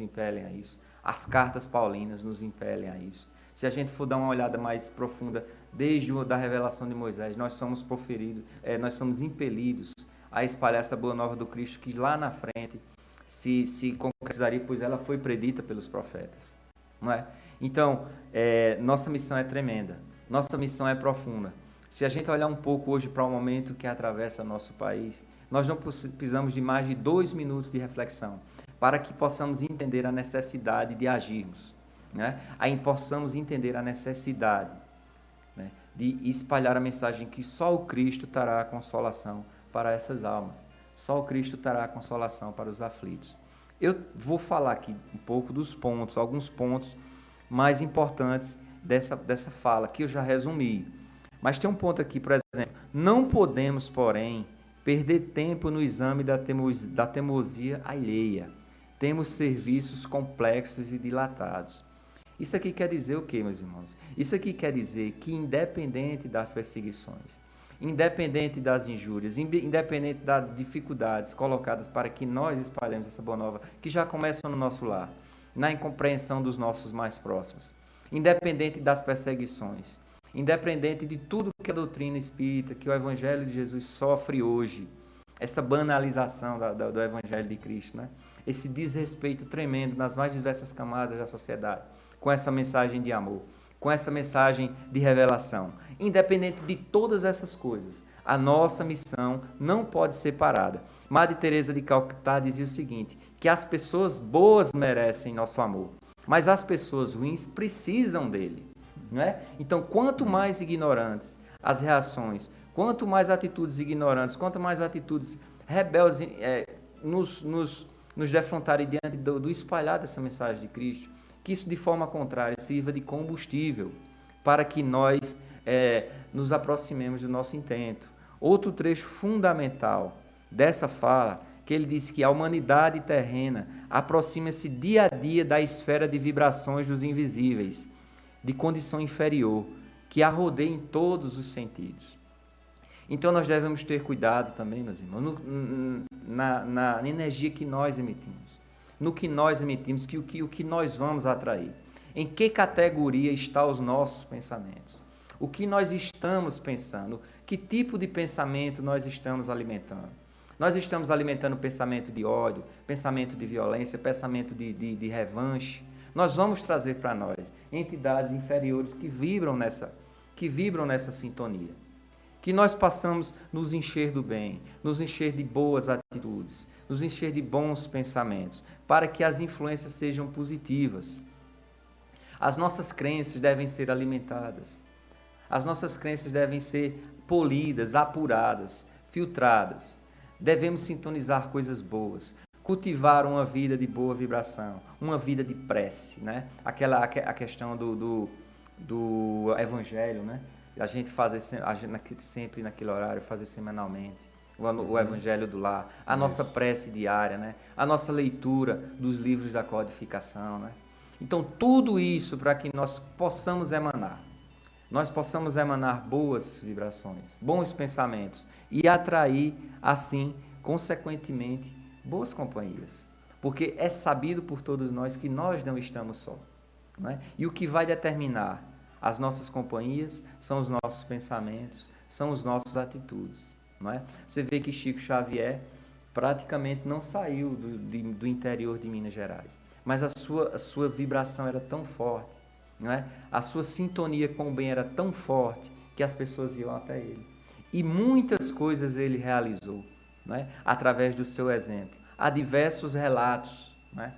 impelem a isso. As cartas paulinas nos impelem a isso. Se a gente for dar uma olhada mais profunda, desde a revelação de Moisés, nós somos nós somos impelidos a espalhar essa boa nova do Cristo, que lá na frente se concretizaria, pois ela foi predita pelos profetas. Não é? Então, nossa missão é tremenda, nossa missão é profunda. Se a gente olhar um pouco hoje para o momento que atravessa nosso país, nós não precisamos de mais de 2 minutos de reflexão para que possamos entender a necessidade de agirmos, né? Aí possamos entender a necessidade, né, de espalhar a mensagem que só o Cristo trará a consolação para essas almas, só o Cristo trará a consolação para os aflitos. Eu vou falar aqui um pouco dos pontos, alguns pontos mais importantes dessa fala, que eu já resumi. Mas tem um ponto aqui, por exemplo, não podemos, porém, perder tempo no exame da teimosia alheia. Temos serviços complexos e dilatados. Isso aqui quer dizer o quê, meus irmãos? Isso aqui quer dizer que, independente das perseguições, independente das injúrias, independente das dificuldades colocadas para que nós espalhemos essa boa nova, que já começam no nosso lar, na incompreensão dos nossos mais próximos, independente das perseguições, independente de tudo que a doutrina espírita, que o Evangelho de Jesus sofre hoje, essa banalização do Evangelho de Cristo, né? Esse desrespeito tremendo nas mais diversas camadas da sociedade, com essa mensagem de amor, com essa mensagem de revelação. Independente de todas essas coisas, a nossa missão não pode ser parada. Madre Teresa de Calcutá dizia o seguinte, que as pessoas boas merecem nosso amor, mas as pessoas ruins precisam dele. Não é? Então, quanto mais ignorantes as reações, quanto mais atitudes ignorantes, quanto mais atitudes rebeldes nos defrontarem diante do espalhar dessa mensagem de Cristo, que isso de forma contrária sirva de combustível para que nós nos aproximemos do nosso intento. Outro trecho fundamental dessa fala, que ele diz que a humanidade terrena aproxima-se dia a dia da esfera de vibrações dos invisíveis, de condição inferior, que a rodeia em todos os sentidos. Então nós devemos ter cuidado também, meus irmãos, na energia que nós emitimos, no que nós emitimos, o que nós vamos atrair. Em que categoria estão os nossos pensamentos? O que nós estamos pensando? Que tipo de pensamento nós estamos alimentando? Nós estamos alimentando pensamento de ódio, pensamento de violência, pensamento de revanche. Nós vamos trazer para nós entidades inferiores que vibram nessa sintonia. Que nós possamos nos encher do bem, nos encher de boas atitudes, nos encher de bons pensamentos, para que as influências sejam positivas. As nossas crenças devem ser alimentadas. As nossas crenças devem ser polidas, apuradas, filtradas. Devemos sintonizar coisas boas, cultivar uma vida de boa vibração, uma vida de prece, né? A questão do Evangelho, né? A gente fazer sempre naquele horário, fazer semanalmente o Evangelho do Lar, a nossa prece diária, né? A nossa leitura dos livros da codificação, né? Então, tudo isso para que nós possamos emanar boas vibrações, bons pensamentos e atrair, assim, consequentemente, boas companhias. Porque é sabido por todos nós que nós não estamos só, não é? E o que vai determinar As nossas companhias são os nossos pensamentos, são os nossos atitudes, não é? Você vê que Chico Xavier praticamente não saiu do interior de Minas Gerais, mas a sua vibração era tão forte, não é? A sua sintonia com o bem era tão forte que as pessoas iam até ele. E muitas coisas ele realizou, não é? Através do seu exemplo. Há diversos relatos, não é?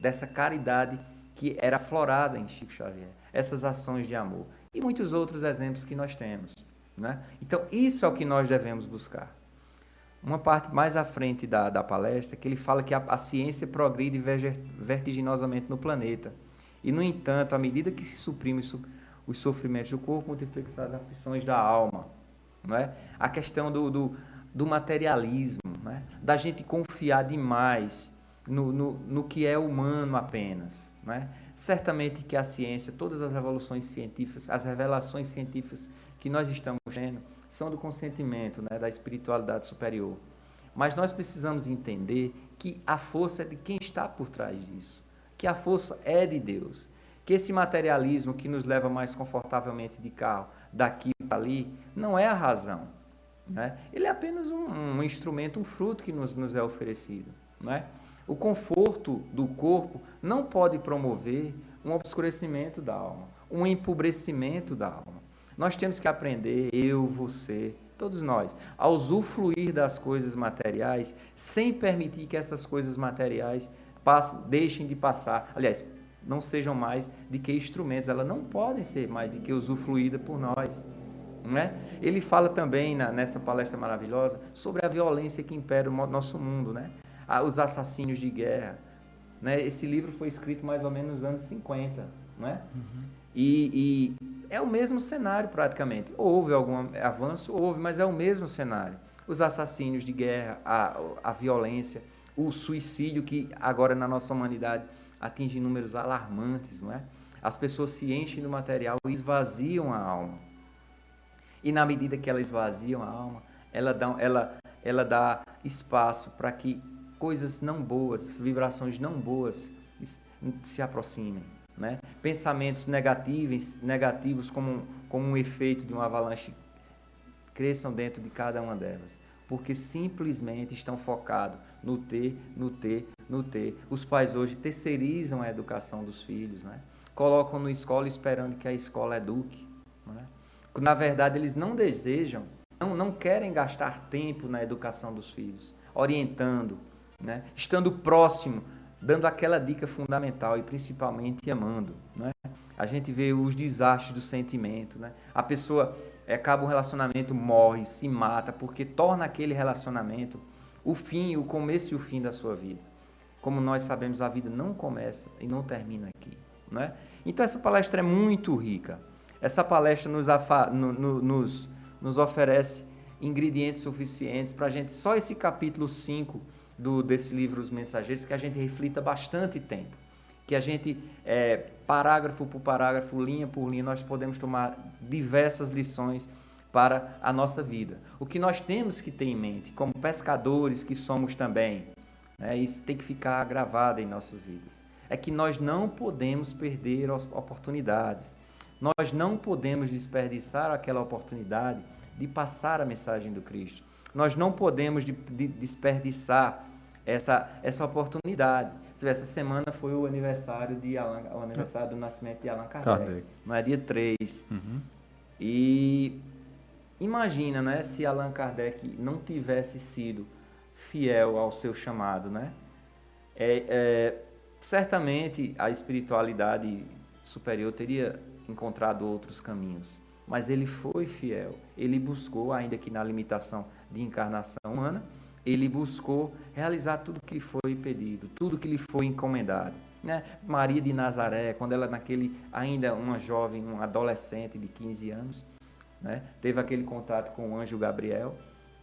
Dessa caridade que era aflorada em Chico Xavier, essas ações de amor e muitos outros exemplos que nós temos, né? Então, isso é o que nós devemos buscar. Uma parte mais à frente da palestra, que ele fala que a ciência progride vertiginosamente no planeta. E, no entanto, à medida que se suprimem os sofrimentos do corpo, multiplicam-se as aflições da alma. Não é? A questão do materialismo, não é? Da gente confiar demais no que é humano apenas. Não é? Certamente que a ciência, todas as revoluções científicas, as revelações científicas que nós estamos tendo, são do consentimento, né, da espiritualidade superior. Mas nós precisamos entender que a força é de quem está por trás disso, que a força é de Deus, que esse materialismo que nos leva mais confortavelmente de carro, daqui para ali, não é a razão, né? Ele é apenas um instrumento, um fruto que nos é oferecido, né? O conforto do corpo não pode promover um obscurecimento da alma, um empobrecimento da alma. Nós temos que aprender, eu, você, todos nós, a usufruir das coisas materiais sem permitir que essas coisas materiais deixem de passar. Aliás, não sejam mais de que instrumentos, elas não podem ser mais de que usufruídas por nós. Não é? Ele fala também, nessa palestra maravilhosa, sobre a violência que impera o nosso mundo, né? Os assassínios de guerra. Né? Esse livro foi escrito mais ou menos nos anos 50. Não é? Uhum. E é o mesmo cenário praticamente. Houve algum avanço? Houve, mas é o mesmo cenário. Os assassínios de guerra, a violência, o suicídio que agora na nossa humanidade atinge números alarmantes, não é? As pessoas se enchem do material e esvaziam a alma. E na medida que elas esvaziam a alma, ela dá espaço para que coisas não boas, vibrações não boas se aproximem. Né? Pensamentos negativos como um efeito de uma avalanche cresçam dentro de cada uma delas, porque simplesmente estão focados no ter. Os pais hoje terceirizam a educação dos filhos, né? Colocam na escola esperando que a escola eduque, né? Na verdade eles não desejam, não querem gastar tempo na educação dos filhos, orientando, né? Estando próximo, dando aquela dica fundamental e principalmente amando, né? A gente vê os desastres do sentimento, né? A pessoa acaba um relacionamento, morre, se mata, porque torna aquele relacionamento o começo e o fim da sua vida. Como nós sabemos, a vida não começa e não termina aqui, né? Então essa palestra é muito rica. Essa palestra nos oferece ingredientes suficientes para a gente, só esse capítulo 5 desse livro Os Mensageiros, que a gente reflita bastante tempo, que a gente, parágrafo por parágrafo, linha por linha, nós podemos tomar diversas lições para a nossa vida. O que nós temos que ter em mente, como pescadores que somos também, né, isso tem que ficar gravado em nossas vidas, é que nós não podemos perder as oportunidades, nós não podemos desperdiçar aquela oportunidade de passar a mensagem do Cristo. Nós não podemos desperdiçar essa oportunidade. Você vê, essa semana foi o aniversário do nascimento de Allan Kardec. No dia 3. Uhum. E imagina, né, se Allan Kardec não tivesse sido fiel ao seu chamado, né? Certamente a espiritualidade superior teria encontrado outros caminhos. Mas ele foi fiel, ele buscou, ainda que na limitação de encarnação humana, ele buscou realizar tudo que lhe foi pedido, tudo que lhe foi encomendado. Né? Maria de Nazaré, quando ela ainda uma jovem, uma adolescente de 15 anos, né, teve aquele contato com o anjo Gabriel,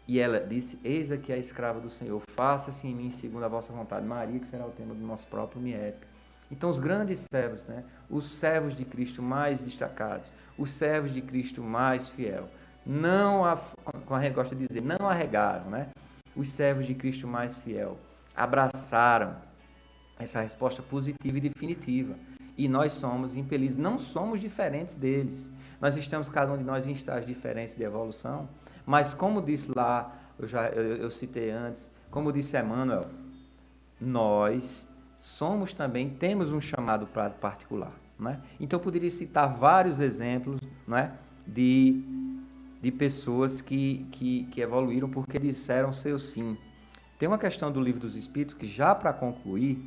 e ela disse, eis aqui a escrava do Senhor, faça-se em mim segundo a vossa vontade. Maria, que será o tema do nosso próprio MIEP. Então os grandes servos, né, os servos de Cristo mais destacados, os servos de Cristo mais fiel, como a gente gosta de dizer, não arregaram, né? Os servos de Cristo mais fiel abraçaram essa resposta positiva e definitiva E nós somos infelizes, não somos diferentes deles. Nós estamos, cada um de nós, em estágios diferentes de evolução, mas como disse lá, eu citei antes, como disse Emmanuel, nós somos também, temos um chamado particular. Não é? Então, eu poderia citar vários exemplos, não é? de pessoas que evoluíram porque disseram seu sim. Tem uma questão do Livro dos Espíritos que, já para concluir,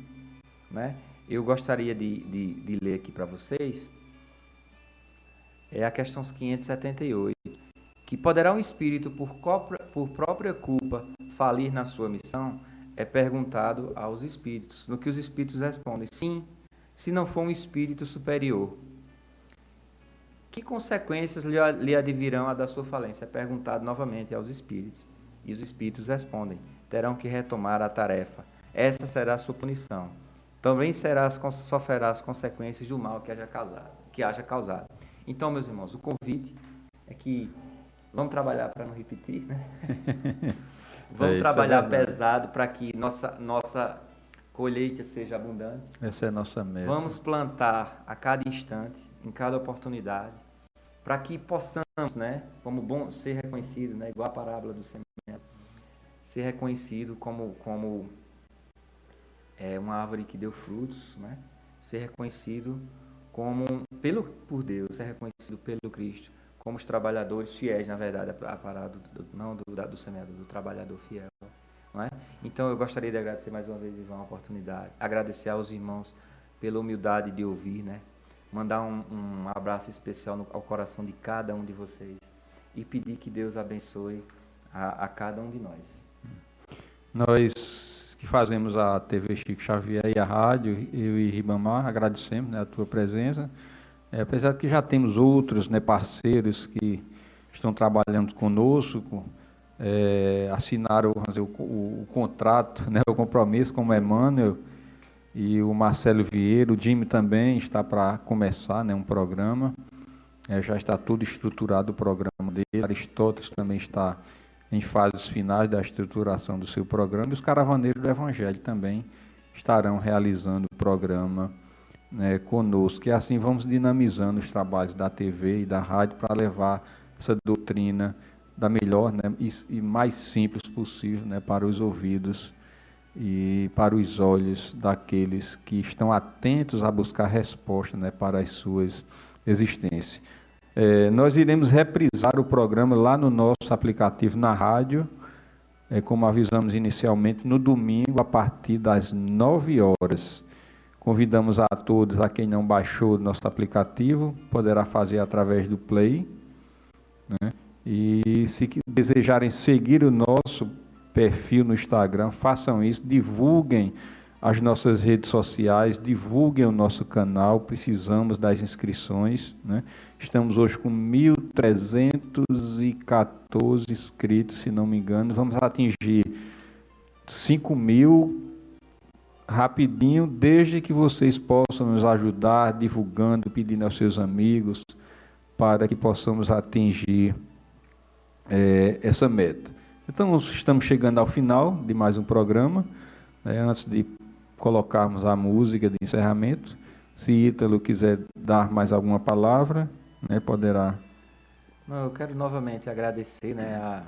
né, eu gostaria de ler aqui para vocês, é a questão 578, que poderá um espírito, por própria culpa, falir na sua missão, é perguntado aos espíritos, no que os espíritos respondem, sim, se não for um espírito superior. Que consequências lhe advirão a da sua falência? É perguntado novamente aos espíritos. E os espíritos respondem, terão que retomar a tarefa. Essa será a sua punição. Também sofrerá as consequências do mal que haja causado. Então, meus irmãos, o convite é que vamos trabalhar para não repetir, né? Vamos trabalhar pesado para que nossa colheita seja abundante. Essa é a nossa meta. Vamos plantar a cada instante, em cada oportunidade, para que possamos, né, como bom, ser reconhecido, né, igual a parábola do semeador, ser reconhecido como uma árvore que deu frutos, né, ser reconhecido por Deus, ser reconhecido pelo Cristo, como os trabalhadores fiéis, na verdade, a parábola do semeador, do trabalhador fiel. Não é? Então, eu gostaria de agradecer mais uma vez, Ivan, a oportunidade, agradecer aos irmãos pela humildade de ouvir, né? Mandar um abraço especial ao coração de cada um de vocês e pedir que Deus abençoe a cada um de nós. Nós que fazemos a TV Chico Xavier e a rádio, eu e Ribamar, agradecemos, né, a tua presença, apesar de que já temos outros, né, parceiros que estão trabalhando conosco, assinaram o contrato, né, o compromisso, como Emmanuel e o Marcelo Vieira. O Jimmy também está para começar, né, um programa, já está tudo estruturado o programa dele. Aristóteles também está em fases finais da estruturação do seu programa, e os Caravaneiros do Evangelho também estarão realizando o programa, né, conosco, e assim vamos dinamizando os trabalhos da TV e da rádio para levar essa doutrina da melhor, né, e mais simples possível, né, para os ouvidos e para os olhos daqueles que estão atentos a buscar resposta, né, para as suas existências. Nós iremos reprisar o programa lá no nosso aplicativo na rádio, como avisamos inicialmente, no domingo a partir das 9 horas. Convidamos a todos, a quem não baixou o nosso aplicativo, poderá fazer através do Play, né? E se desejarem seguir o nosso perfil no Instagram, façam isso, divulguem as nossas redes sociais, divulguem o nosso canal, precisamos das inscrições, né? Estamos hoje com 1.314 inscritos, se não me engano, vamos atingir 5.000 rapidinho, desde que vocês possam nos ajudar, divulgando, pedindo aos seus amigos, para que possamos atingir essa meta. Então, estamos chegando ao final de mais um programa, né? Antes de colocarmos a música de encerramento, se Ítalo quiser dar mais alguma palavra, né, poderá. Não, eu quero novamente agradecer, né,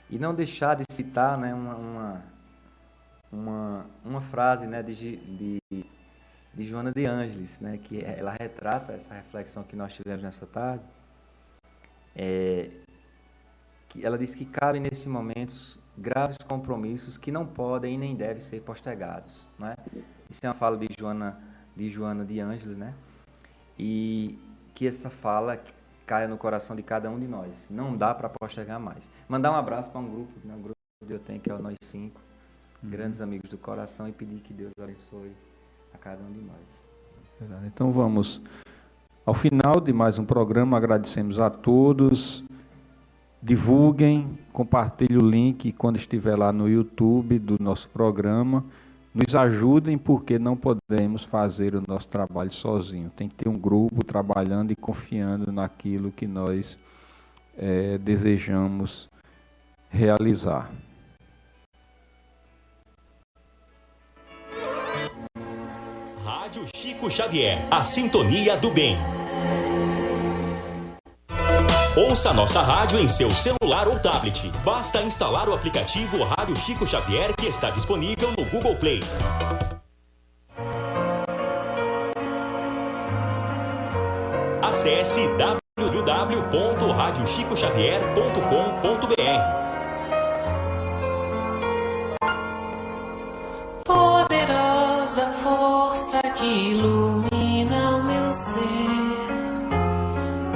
e não deixar de citar, né, uma frase, né, de Joana de Ângeles, né, que ela retrata essa reflexão que nós tivemos nessa tarde. Que ela diz que cabem nesse momento graves compromissos que não podem e nem devem ser postergados, né? Isso é uma fala de Joana de Ângeles, né? E que essa fala caia no coração de cada um de nós. Não dá para postergar mais. Mandar um abraço para um grupo, né? Um grupo que eu tenho, que é o Nós 5, grandes amigos do coração, e pedir que Deus abençoe a cada um de nós. Então vamos ao final de mais um programa. Agradecemos a todos. Divulguem, compartilhem o link quando estiver lá no YouTube do nosso programa. Nos ajudem, porque não podemos fazer o nosso trabalho sozinho. Tem que ter um grupo trabalhando e confiando naquilo que nós desejamos realizar. Rádio Rádio Chico Xavier, a sintonia do bem. Ouça nossa rádio em seu celular ou tablet. Basta instalar o aplicativo Rádio Chico Xavier, que está disponível no Google Play. Acesse www.radiochicoxavier.com.br. Poderosa força que ilumina o meu ser,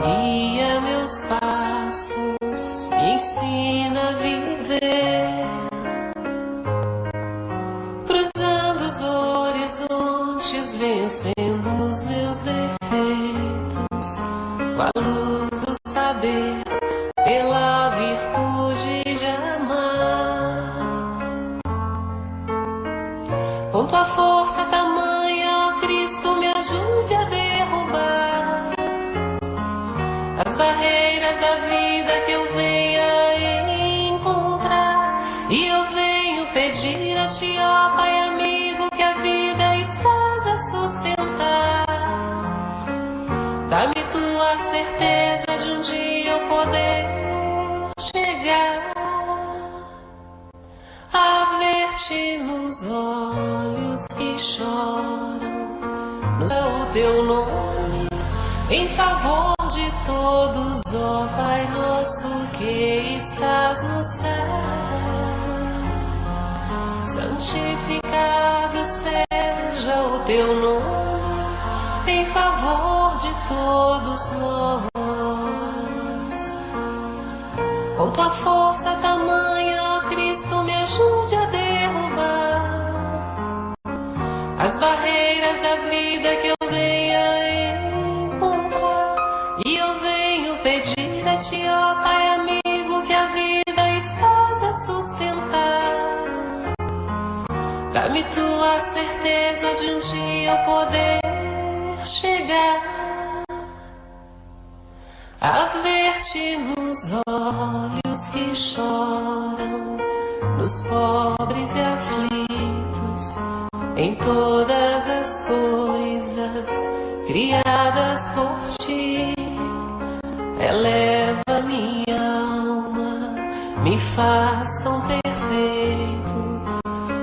guia meus passos, me ensina a viver, cruzando os horizontes, vencendo os meus defeitos, com a luz do saber, pela virtude de amar. Com tua força tamanha, ó Cristo, me ajude a derrubar as barreiras da vida que eu venha encontrar. E eu venho pedir a ti, ó Pai amigo, que a vida estás a sustentar. Dá-me tua certeza de um dia eu poder chegar a ver-te nos olhos que choram, no teu nome, em favor de todos, ó Pai nosso que estás no céu. Santificado seja o teu nome, em favor de todos nós. Com tua força tamanha, ó Cristo, me ajude a derrubar as barreiras da vida que eu venha encontrar. E eu venho pedir a ti, ó Pai amigo, que a vida estás a sustentar. Dá-me tua certeza de um dia eu poder chegar a ver-te nos olhos que choram, nos pobres e aflitos, em todas as coisas criadas por ti. Eleva minha alma, me faz tão perfeito,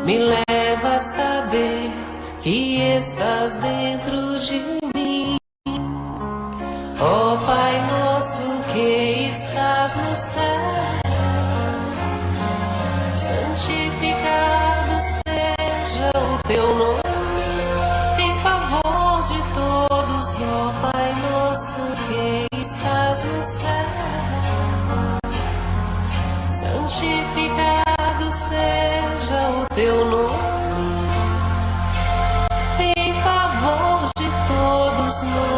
me leva a saber que estás dentro de mim. Ó Pai nosso que estás no céu, santificado seja o teu nome, em favor de todos, ó Pai nosso que estás no céu. Santificado seja o teu nome, em favor de todos nós.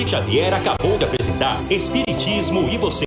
Xavier acabou de apresentar Espiritismo e Você,